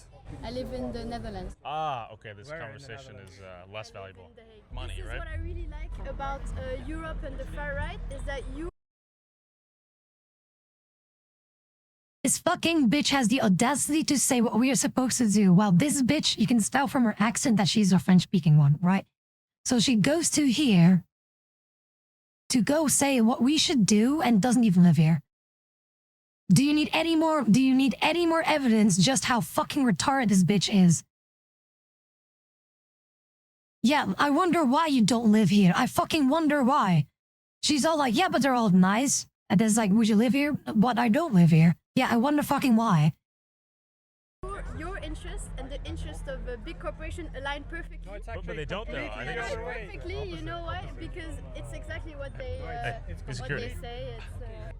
I live in the Netherlands. Ah, okay, this conversation is less valuable. Money, this is right? what I really like about Europe and the far right, is that you... This fucking bitch has the audacity to say what we are supposed to do. Well, this bitch, you can tell from her accent that she's a French-speaking one, right? So she goes to here to go say what we should do and doesn't even live here. Do you need any more evidence just how fucking retarded this bitch is? Yeah, I wonder why you don't live here. I fucking wonder why. She's all like, yeah, but they're all nice. And it's like, would you live here? But I don't live here. Yeah, I wonder fucking why. Your interest and the interest of a big corporation align perfectly. No, but they don't, though. I think it's perfectly. You know why? Because it's exactly what they say.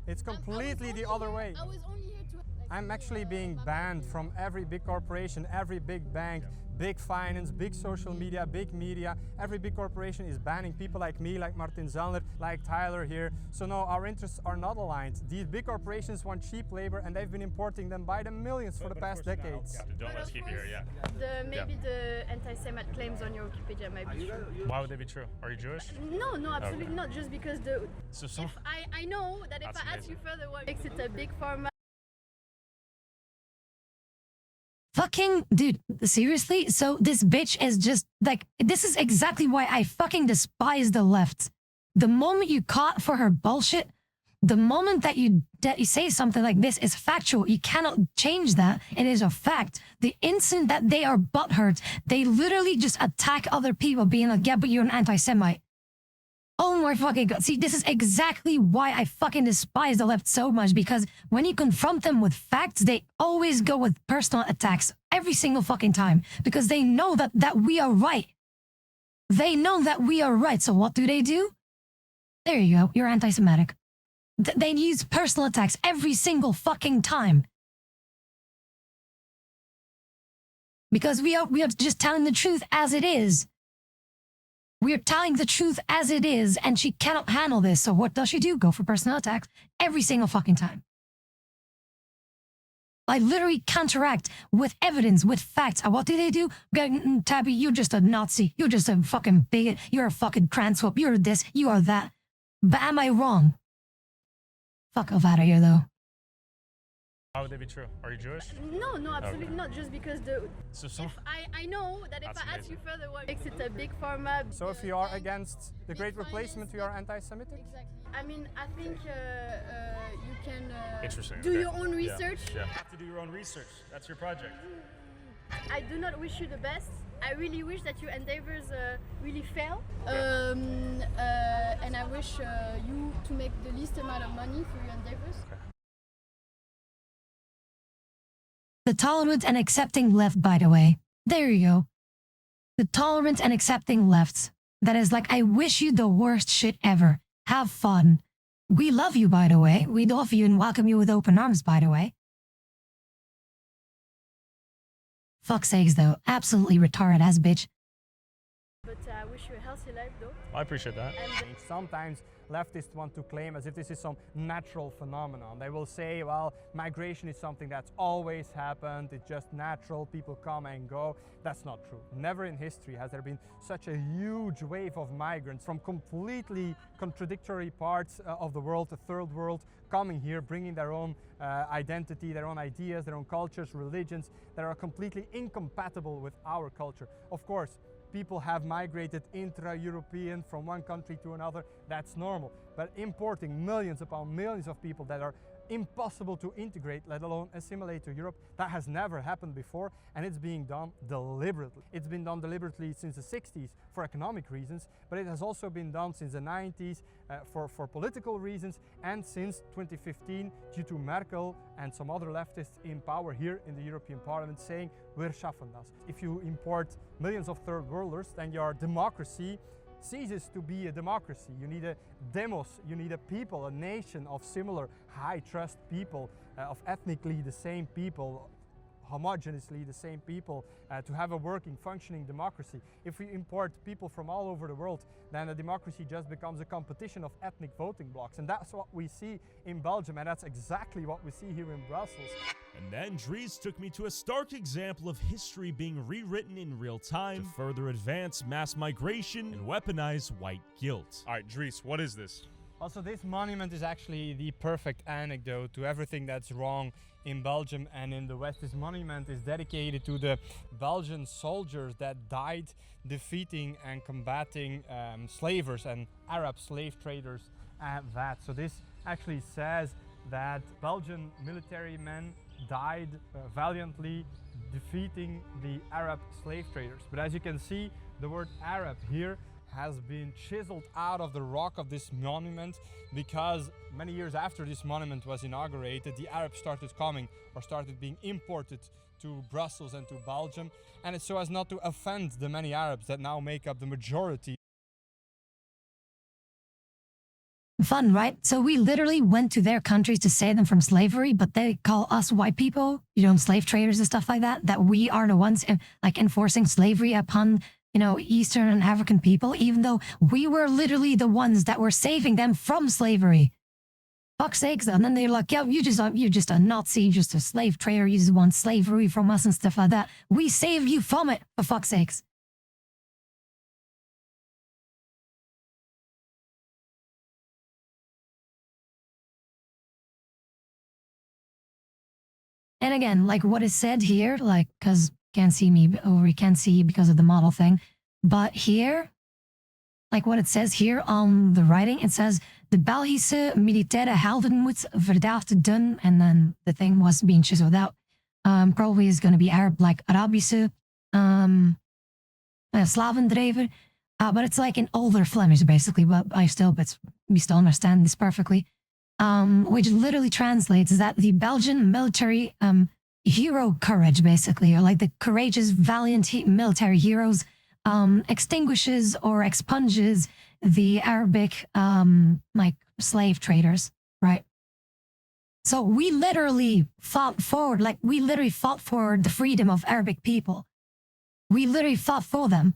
It's completely the other way. I was only here to... I'm actually being banned from every big corporation, every big bank, big finance, big social media, big media. Every big corporation is banning people like me, like Martin Zellner, like Tyler here. So no, our interests are not aligned. These big corporations want cheap labor, and they've been importing them by the millions for the past decades. Don't let's keep you here, yeah. Maybe the anti-Semite claims on your Wikipedia might be true. Why would they be true? Are you Jewish? No, absolutely not. Just because if I know that if I ask you further, what makes it a big pharma? Fucking, dude, seriously? So this bitch is just, like, this is exactly why I fucking despise the left. The moment you caught for her bullshit, The moment that you say something like this is factual, you cannot change that. It is a fact. The instant that they are butthurt, they literally just attack other people, being like, yeah, but you're an anti-Semite. Oh my fucking God. See, this is exactly why I fucking despise the left so much, because when you confront them with facts, they always go with personal attacks every single fucking time, because they know that we are right. They know that we are right. So what do? There you go. You're anti-Semitic. They use personal attacks every single fucking time. Because we are just telling the truth as it is. We are telling the truth as it is, and she cannot handle this. So what does she do? Go for personal attacks every single fucking time. I literally counteract with evidence, with facts. And what do? Tabby, you're just a Nazi. You're just a fucking bigot. You're a fucking transphobe. You're this. You are that. But am I wrong? Fuck off out of here, though. How would they be true? Are you Jewish? No, absolutely not. Just because So I know that if I ask you further, what makes it a big pharma. So if you are against the Great Replacement, you are anti-Semitic? Exactly. I mean, I think you can Interesting. do your own research. Yeah. You have to do your own research. That's your project. I do not wish you the best. I really wish that your endeavors really fail. And I wish you to make the least amount of money for your endeavors. The tolerant and accepting left, by the way. There you go. The tolerant and accepting left. That is like, I wish you the worst shit ever. Have fun. We love you, by the way. We love you and welcome you with open arms, by the way. Fuck's sakes, though. Absolutely retarded ass bitch. But I wish you a healthy life, though. I appreciate that. And sometimes leftists want to claim as if this is some natural phenomenon. They will say, well, migration is something that's always happened. It's just natural. People come and go. That's not true. Never in history has there been such a huge wave of migrants from completely contradictory parts of the world, the third world, coming here, bringing their own identity, their own ideas, their own cultures, religions that are completely incompatible with our culture. Of course, people have migrated intra-European from one country to another. That's normal. But importing millions upon millions of people that are impossible to integrate, let alone assimilate to Europe, that has never happened before, and it's being done deliberately. It's been done deliberately since the 60s for economic reasons, but it has also been done since the 90s for political reasons, and since 2015 due to Merkel and some other leftists in power here in the European Parliament saying, "Wir schaffen das." If you import millions of third worlders, then your democracy ceases to be a democracy. You need a demos, you need a people, a nation of similar high trust people, of ethnically the same people, homogeneously the same people, to have a working, functioning democracy. If we import people from all over the world, then a democracy just becomes a competition of ethnic voting blocks. And that's what we see in Belgium, and that's exactly what we see here in Brussels. And then Dries took me to a stark example of history being rewritten in real time to further advance mass migration and weaponize white guilt. All right, Dries, what is this? Also, this monument is actually the perfect anecdote to everything that's wrong in Belgium and in the West. This monument is dedicated to the Belgian soldiers that died defeating and combating slavers and Arab slave traders at that. So this actually says that Belgian military men died valiantly defeating the Arab slave traders. But as you can see, the word Arab here has been chiseled out of the rock of this monument, because many years after this monument was inaugurated, the Arabs started coming or started being imported to Brussels and to Belgium, and it's so as not to offend the many Arabs that now make up the majority. Fun, right? So we literally went to their countries to save them from slavery, but they call us white people, slave traders and stuff like that, that we are the ones like enforcing slavery upon, Eastern and African people, even though we were literally the ones that were saving them from slavery. Fuck's sakes, and then they're like, yeah, you're just a Nazi, just a slave trader, you just want slavery from us and stuff like that. We saved you from it, for fuck's sakes. And again, like what is said here, like, because can't see me, or we can't see because of the model thing, but here, like what it says here on the writing. It says the Belgische militaire heldenmoed verdaagde dun, and then the thing was being chiseled out. Probably is going to be Arab, like Arabische slavendrijver. But it's like in older Flemish, basically, but we still understand this perfectly. Which literally translates that the Belgian military hero courage, basically, or like the courageous, valiant military heroes, extinguishes or expunges the Arabic like slave traders, right? So we literally fought forward, like we literally fought for the freedom of Arabic people. We literally fought for them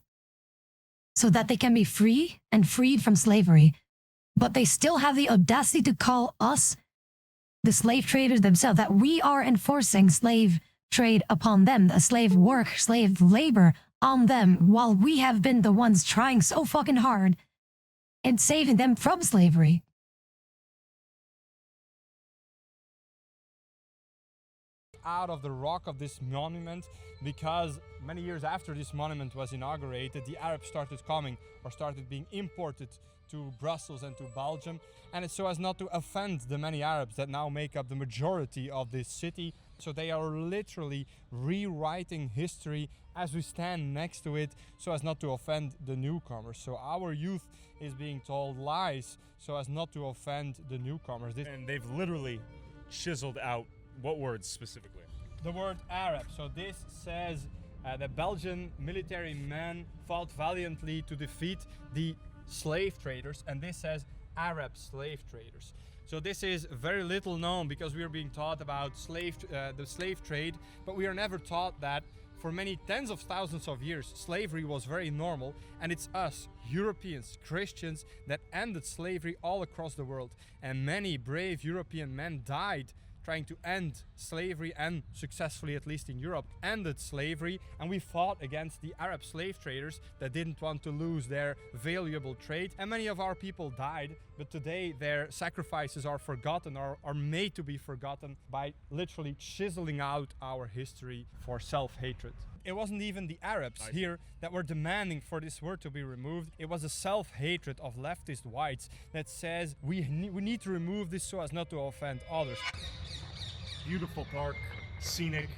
so that they can be free and freed from slavery. But they still have the audacity to call us, the slave traders themselves, that we are enforcing slave trade upon them, the slave work, slave labor on them, while we have been the ones trying so fucking hard and saving them from slavery. Out of the rock of this monument, because many years after this monument was inaugurated, the Arabs started coming or started being imported to Brussels and to Belgium, and it's so as not to offend the many Arabs that now make up the majority of this city. So they are literally rewriting history as we stand next to it so as not to offend the newcomers. So our youth is being told lies so as not to offend the newcomers. And they've literally chiseled out what words specifically? The word Arab. So this says the Belgian military men fought valiantly to defeat the slave traders, and this says Arab slave traders. So this is very little known because we are being taught about the slave trade, but we are never taught that for many tens of thousands of years slavery was very normal, and it's us Europeans, Christians, that ended slavery all across the world, and many brave European men died trying to end slavery, and successfully, at least in Europe, ended slavery. And we fought against the Arab slave traders that didn't want to lose their valuable trade. And many of our people died, but today their sacrifices are forgotten, or are made to be forgotten by literally chiseling out our history for self-hatred. It wasn't even the Arabs here that were demanding for this word to be removed. It was a self-hatred of leftist whites that says we need to remove this so as not to offend others. Beautiful park, scenic.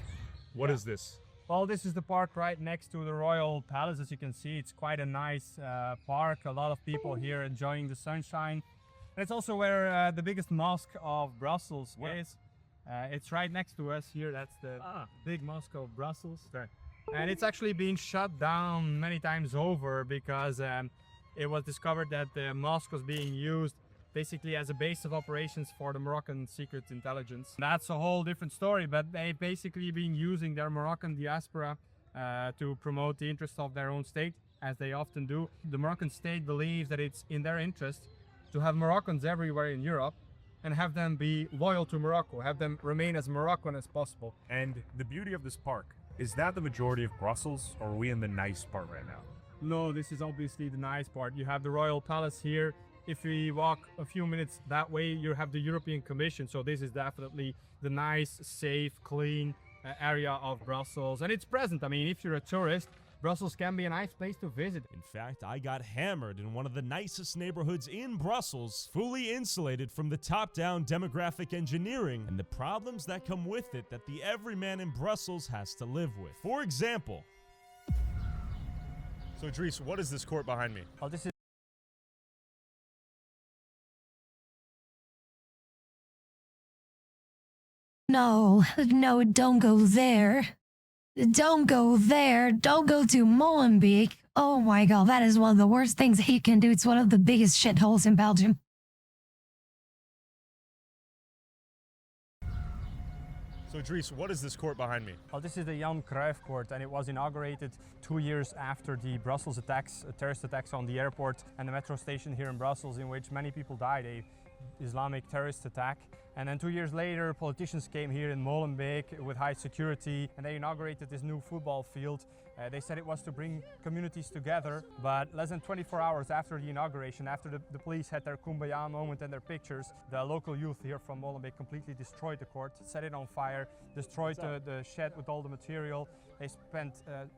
What is this? Well, this is the park right next to the Royal Palace. As you can see, it's quite a nice park. A lot of people here enjoying the sunshine. And it's also where the biggest mosque of Brussels is. It's right next to us here. That's the big mosque of Brussels. Okay. And it's actually being shut down many times over because it was discovered that the mosque was being used basically as a base of operations for the Moroccan secret intelligence. That's a whole different story, but they basically been using their Moroccan diaspora to promote the interests of their own state, as they often do. The Moroccan state believes that it's in their interest to have Moroccans everywhere in Europe and have them be loyal to Morocco, have them remain as Moroccan as possible. And the beauty of this park, is that the majority of Brussels, or are we in the nice part right now? No, this is obviously the nice part. You have the Royal Palace here. If we walk a few minutes that way, you have the European Commission. So this is definitely the nice, safe, clean area of Brussels. And it's present. I mean, if you're a tourist, Brussels can be a nice place to visit. In fact, I got hammered in one of the nicest neighborhoods in Brussels, fully insulated from the top-down demographic engineering and the problems that come with it that the everyman in Brussels has to live with. For example... So, Dries, what is this court behind me? Oh, this is... No, don't go there. Don't go there. Don't go to Molenbeek. Oh my god, that is one of the worst things he can do. It's one of the biggest shitholes in Belgium. So, Dries, what is this court behind me? Well, this is the Jan Cruyff Court, and it was inaugurated 2 years after the Brussels attacks, terrorist attacks on the airport and the metro station here in Brussels, in which many people died, a Islamic terrorist attack. And then 2 years later, politicians came here in Molenbeek with high security, and they inaugurated this new football field. They said it was to bring communities together, but less than 24 hours after the inauguration, after the police had their kumbaya moment and their pictures, the local youth here from Molenbeek completely destroyed the court, set it on fire, destroyed the shed with all the material. They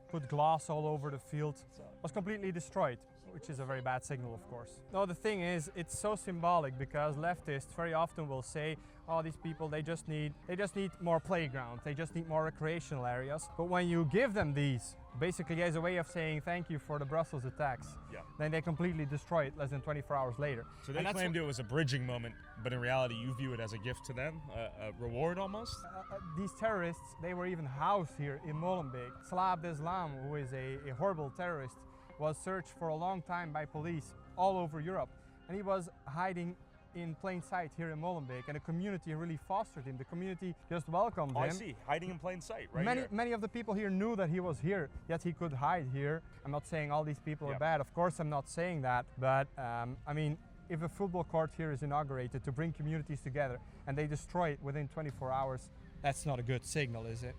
put glass all over the field. It was completely destroyed. which is a very bad signal, of course. No, the thing is, it's so symbolic because leftists very often will say, oh, these people, they just need more playgrounds, they just need more recreational areas. But when you give them these, basically as a way of saying thank you for the Brussels attacks, then they completely destroy it less than 24 hours later. So they claimed it was a bridging moment, but in reality you view it as a gift to them, a reward almost? These terrorists, they were even housed here in Molenbeek. Salah Abdeslam, who is a horrible terrorist, was searched for a long time by police all over Europe, and he was hiding in plain sight here in Molenbeek, and the community really fostered him. The community just welcomed him. I see, hiding in plain sight, right here. Many of the people here knew that he was here, yet he could hide here. I'm not saying all these people are bad, of course I'm not saying that, but I mean, if a football court here is inaugurated to bring communities together and they destroy it within 24 hours, that's not a good signal, is it?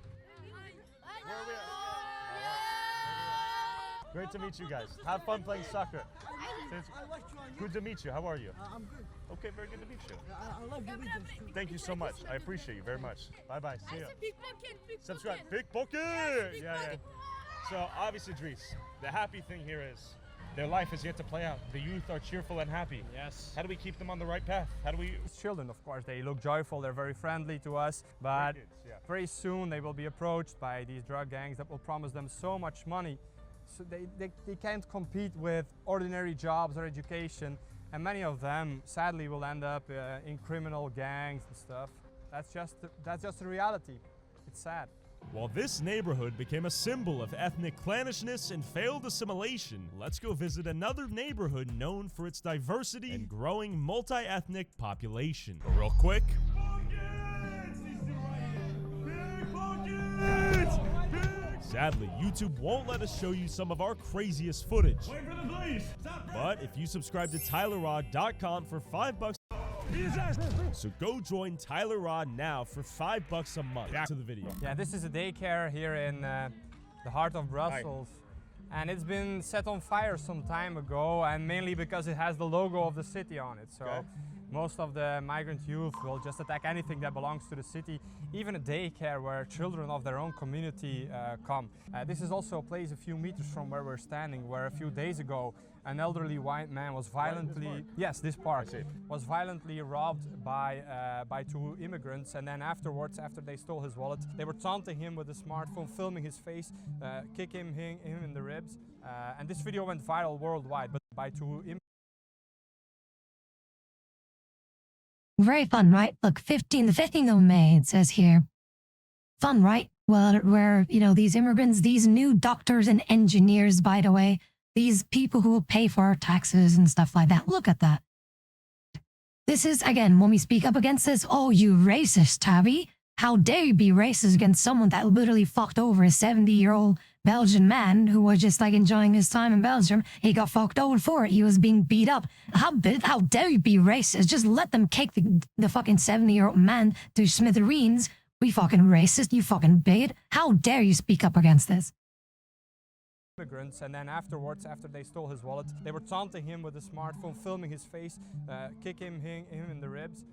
Great to meet you guys. Have fun playing soccer. Good to meet you. How are you? I'm good. Okay, very good to meet you. I love your videos too. Thank you so much. I appreciate you very much. Bye-bye. See ya. Subscribe. Pickpocket! Yeah. So, obviously, Dries, the happy thing here is their life is yet to play out. The youth are cheerful and happy. Yes. How do we keep them on the right path? How do we... Children, of course, they look joyful, they're very friendly to us, but very soon they will be approached by these drug gangs that will promise them so much money. So they can't compete with ordinary jobs or education, and many of them sadly will end up in criminal gangs and stuff. That's just the reality. It's sad. While this neighborhood became a symbol of ethnic clannishness and failed assimilation, let's go visit another neighborhood known for its diversity and growing multi-ethnic population. Real quick. Sadly, YouTube won't let us show you some of our craziest footage. Wait for the police! Stop! But if you subscribe to TylerRod.com for $5, so go join Tyler Rod now for $5 a month. Back to the video. Yeah, this is a daycare here in the heart of Brussels. And it's been set on fire some time ago, and mainly because it has the logo of the city on it. So most of the migrant youth will just attack anything that belongs to the city, even a daycare where children of their own community come. This is also a place a few meters from where we're standing, where a few days ago an elderly white man was violently, this park was violently robbed by two immigrants, and then afterwards, after they stole his wallet, they were taunting him with a smartphone, filming his face, kicking him in the ribs, and this video went viral worldwide, but by two immigrants. Very fun, right? Look, the 15th of May, it says here. Fun, right? Well, where, these immigrants, these new doctors and engineers, by the way, these people who will pay for our taxes and stuff like that. Look at that. This is, again, when we speak up against this, oh, you racist, Tabby. How dare you be racist against someone that literally fucked over a 70-year-old Belgian man who was just enjoying his time in Belgium. He got fucked over for it. He was being beat up. How dare you be racist? Just let them kick the fucking 70-year-old man to smithereens. We fucking racist, you fucking bigot. How dare you speak up against this? Immigrants, and then afterwards, after they stole his wallet, they were taunting him with a smartphone, filming his face, kicking him in the ribs,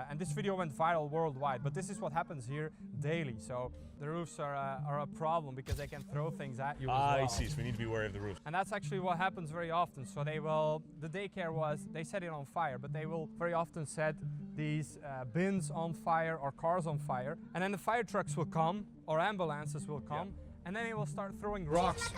and this video went viral worldwide. But this is what happens here daily. So the roofs are a problem because they can throw things at you as well. I see, so we need to be wary of the roof. And that's actually what happens very often. So the daycare they set it on fire, but they will very often set these bins on fire or cars on fire, and then the fire trucks will come or ambulances will come. And then they will start throwing rocks.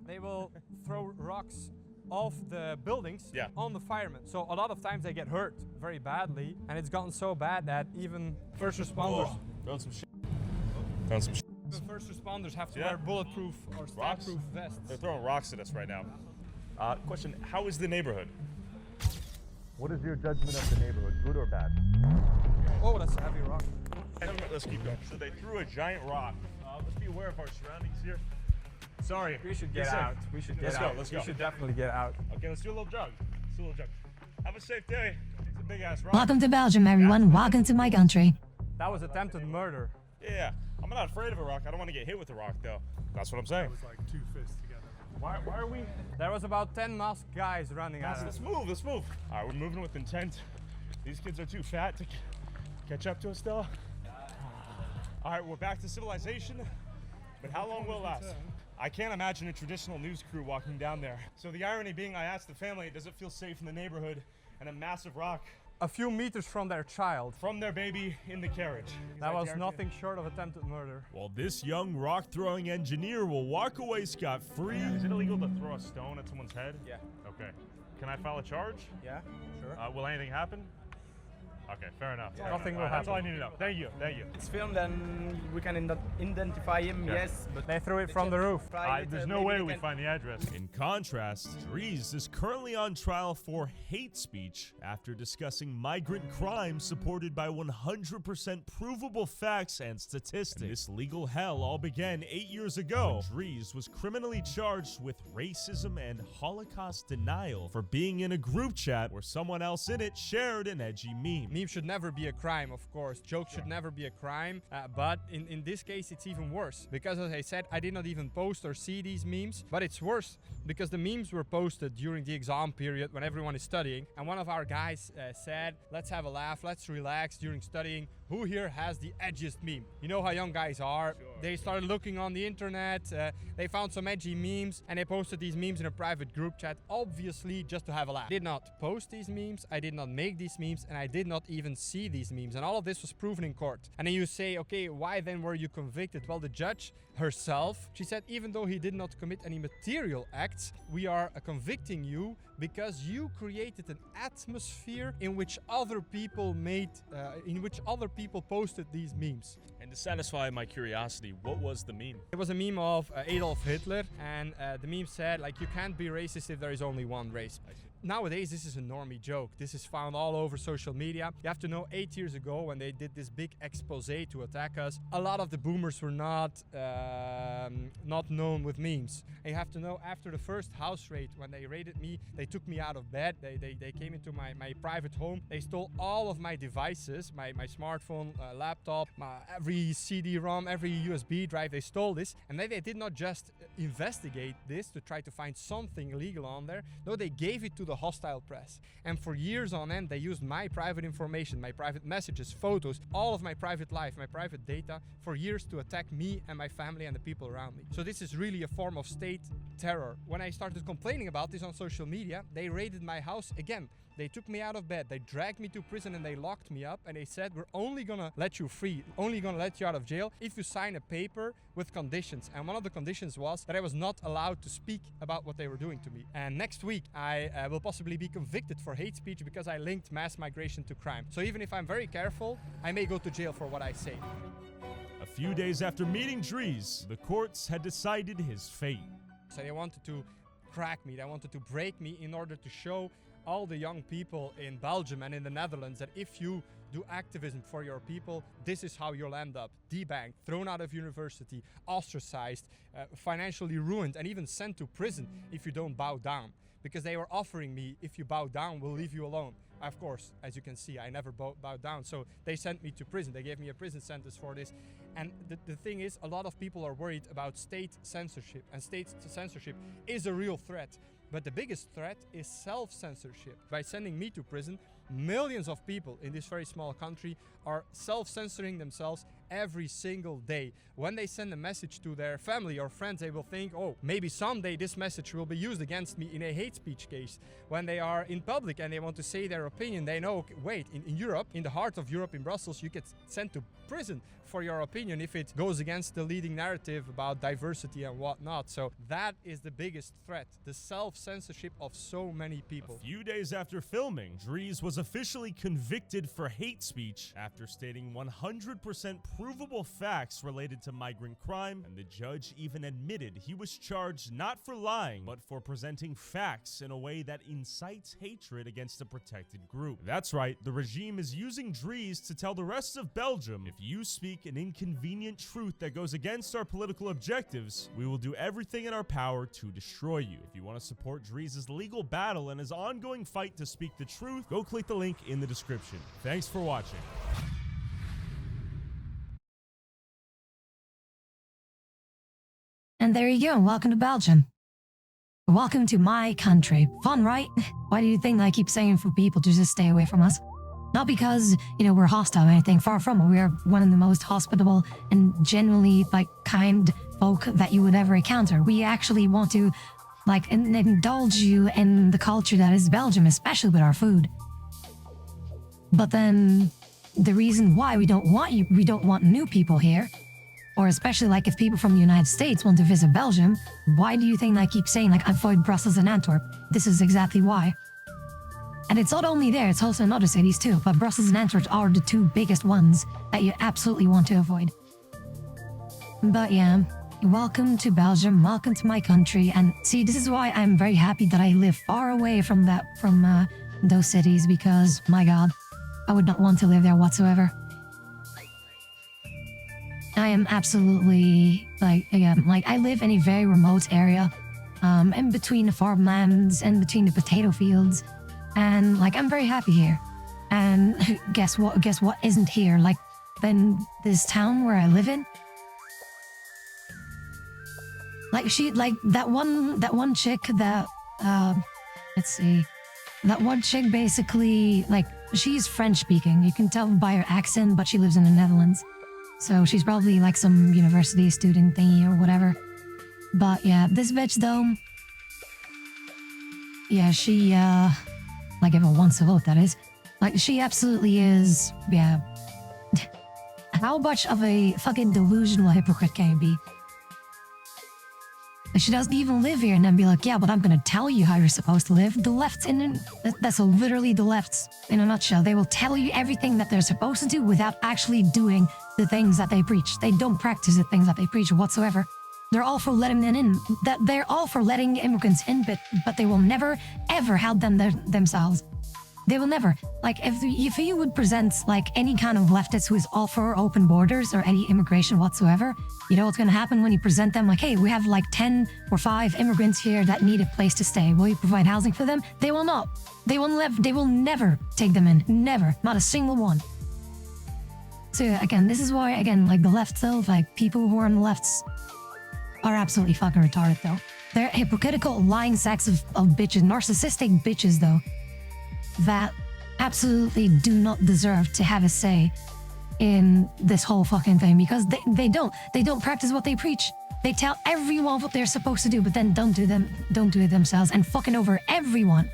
They will throw rocks off the buildings on the firemen. So a lot of times they get hurt very badly, and it's gotten so bad that even first responders... Found some shit. Found some shit. The first responders have to wear bulletproof or stab-proof vests. They're throwing rocks at us right now. Question, how is the neighborhood? What is your judgment of the neighborhood, good or bad? Oh, that's a heavy rock. Let's keep going. So they threw a giant rock. Let's be aware of our surroundings here. Sorry. We should get out. We should get out. Let's go. We should definitely get out. Okay, let's do a little jog. Have a safe day. It's a big ass rock. Welcome to Belgium, everyone. Welcome to my country. That was attempted murder. Yeah, I'm not afraid of a rock. I don't want to get hit with a rock, though. That's what I'm saying. It was like two fists together. Why are we? There was about 10 masked guys running at us. Let's move. All right, we're moving with intent. These kids are too fat to catch up to us, though. All right, we're back to civilization, but how long will it last? I can't imagine a traditional news crew walking down there. So the irony being, I asked the family, does it feel safe in the neighborhood? And a massive rock a few meters from their child. From their baby in the carriage. That was nothing short of attempted murder. While this young rock-throwing engineer will walk away scot-free. Is it illegal to throw a stone at someone's head? Yeah. Okay. Can I file a charge? Yeah, sure. Will anything happen? Okay, fair enough. Yeah. Nothing will happen. That's all I need to know. Thank you, thank you. It's filmed and we can identify him, Okay. yes. But they threw it from the roof. There's no way we find the address. In contrast, Dries is currently on trial for hate speech after discussing migrant crime supported by 100% provable facts and statistics. And this legal hell all began 8 years ago. Dries was criminally charged with racism and Holocaust denial for being in a group chat where someone else in it shared an edgy meme. Meme should never be a crime, of course. Jokes should never be a crime. But in this case, it's even worse. Because as I said, I did not even post or see these memes. But it's worse because the memes were posted during the exam period when everyone is studying. And one of our guys said, let's have a laugh, let's relax during studying. Who here has the edgiest meme? You know how young guys are. Sure. They started looking on the internet. They found some edgy memes and they posted these memes in a private group chat, obviously just to have a laugh. I did not post these memes. I did not make these memes, and I did not even see these memes. And all of this was proven in court. And then you say, okay, why then were you convicted? Well, the judge herself, she said, even though he did not commit any material acts, we are convicting you because you created an atmosphere in which other people posted these memes. And to satisfy my curiosity, what was the meme? It was a meme of Adolf Hitler, and the meme said, like, you can't be racist if there is only one race. Nowadays, this is a normie joke. This is found all over social media. You have to know 8 years ago when they did this big expose to attack us, a lot of the boomers were not known with memes. And you have to know after the first house raid, when they raided me, they took me out of bed. They came into my private home. They stole all of my devices, my smartphone, laptop, every CD-ROM, every USB drive. They stole this. And then they did not just investigate this to try to find something illegal on there. No, they gave it to the hostile press. And for years on end, they used my private information, my private messages, photos, all of my private life, my private data for years to attack me and my family and the people around me. So this is really a form of state terror. When I started complaining about this on social media, they raided my house again. They took me out of bed, they dragged me to prison and they locked me up, and they said, we're only gonna let you free, only gonna let you out of jail if you sign a paper with conditions. And one of the conditions was that I was not allowed to speak about what they were doing to me. And next week, I will possibly be convicted for hate speech because I linked mass migration to crime. So even if I'm very careful, I may go to jail for what I say. A few days after meeting Dries, the courts had decided his fate. So they wanted to crack me, they wanted to break me in order to show all the young people in Belgium and in the Netherlands that if you do activism for your people, this is how you'll end up. Debanked, thrown out of university, ostracized, financially ruined, and even sent to prison if you don't bow down. Because they were offering me, if you bow down, we'll leave you alone. Of course, as you can see, I never bowed down. So they sent me to prison. They gave me a prison sentence for this. And the thing is, a lot of people are worried about state censorship. And state censorship is a real threat. But the biggest threat is self-censorship. By sending me to prison, millions of people in this very small country are self-censoring themselves every single day. When they send a message to their family or friends, they will think, oh, maybe someday this message will be used against me in a hate speech case. When they are in public and they want to say their opinion, they know, okay, wait, in Europe, in the heart of Europe, in Brussels, you get sent to prison for your opinion if it goes against the leading narrative about diversity and whatnot. So that is the biggest threat, the self-censorship of so many people. A few days after filming, Dries was officially convicted for hate speech after stating 100% provable facts related to migrant crime, and the judge even admitted he was charged not for lying, but for presenting facts in a way that incites hatred against a protected group. That's right, the regime is using Dries to tell the rest of Belgium, if you speak an inconvenient truth that goes against our political objectives, we will do everything in our power to destroy you. If you want to support Dries' legal battle and his ongoing fight to speak the truth, go click the link in the description. Thanks for watching. And there you go. Welcome to Belgium. Welcome to my country. Fun, right? Why do you think I keep saying for people to just stay away from us? Not because, we're hostile or anything, far from it. We are one of the most hospitable and genuinely, kind folk that you would ever encounter. We actually want to, indulge you in the culture that is Belgium, especially with our food. But then, the reason why we don't want new people here, or especially if people from the United States want to visit Belgium, why do you think I keep saying avoid Brussels and Antwerp? This is exactly why. And it's not only there, it's also in other cities too, but Brussels and Antwerp are the two biggest ones that you absolutely want to avoid. But yeah, welcome to Belgium, welcome to my country, and see, this is why I'm very happy that I live far away from those cities, because, my god, I would not want to live there whatsoever. I am absolutely, I live in a very remote area, in between the farmlands and between the potato fields. And I'm very happy here. And guess what isn't here? Then this town where I live in. That one chick that let's see. That one chick basically she's French speaking. You can tell by her accent, but she lives in the Netherlands. So she's probably some university student thingy or whatever. But yeah, this bitch though. Yeah, she if it wants to vote, that is. She absolutely is, yeah. How much of a fucking delusional hypocrite can you be? She doesn't even live here and then be yeah, but I'm gonna tell you how you're supposed to live. The lefts that's literally the lefts in a nutshell. They will tell you everything that they're supposed to do without actually doing the things that they preach. They don't practice the things that they preach whatsoever. They're all for letting them in. They're all for letting immigrants in, but they will never, ever help them themselves. They will never. If you would present any kind of leftist who is all for open borders or any immigration whatsoever, you know what's going to happen when you present them hey, we have 10 or 5 immigrants here that need a place to stay. Will you provide housing for them? They will not. They will never take them in. Never. Not a single one. So again, this is why, the left though, people who are on the lefts are absolutely fucking retarded though. They're hypocritical, lying sacks of bitches, narcissistic bitches though, that absolutely do not deserve to have a say in this whole fucking thing, because they don't practice what they preach. They tell everyone what they're supposed to do, but then don't do it themselves, and fucking over everyone.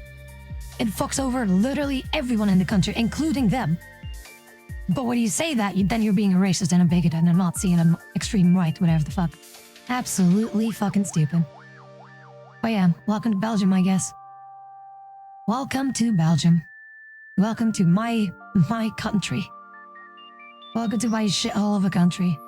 It fucks over literally everyone in the country, including them. But when you say that, then you're being a racist and a bigot and a Nazi and an extreme right, whatever the fuck. Absolutely fucking stupid. But yeah, welcome to Belgium, I guess. Welcome to Belgium. Welcome to my country. Welcome to my shithole of a country.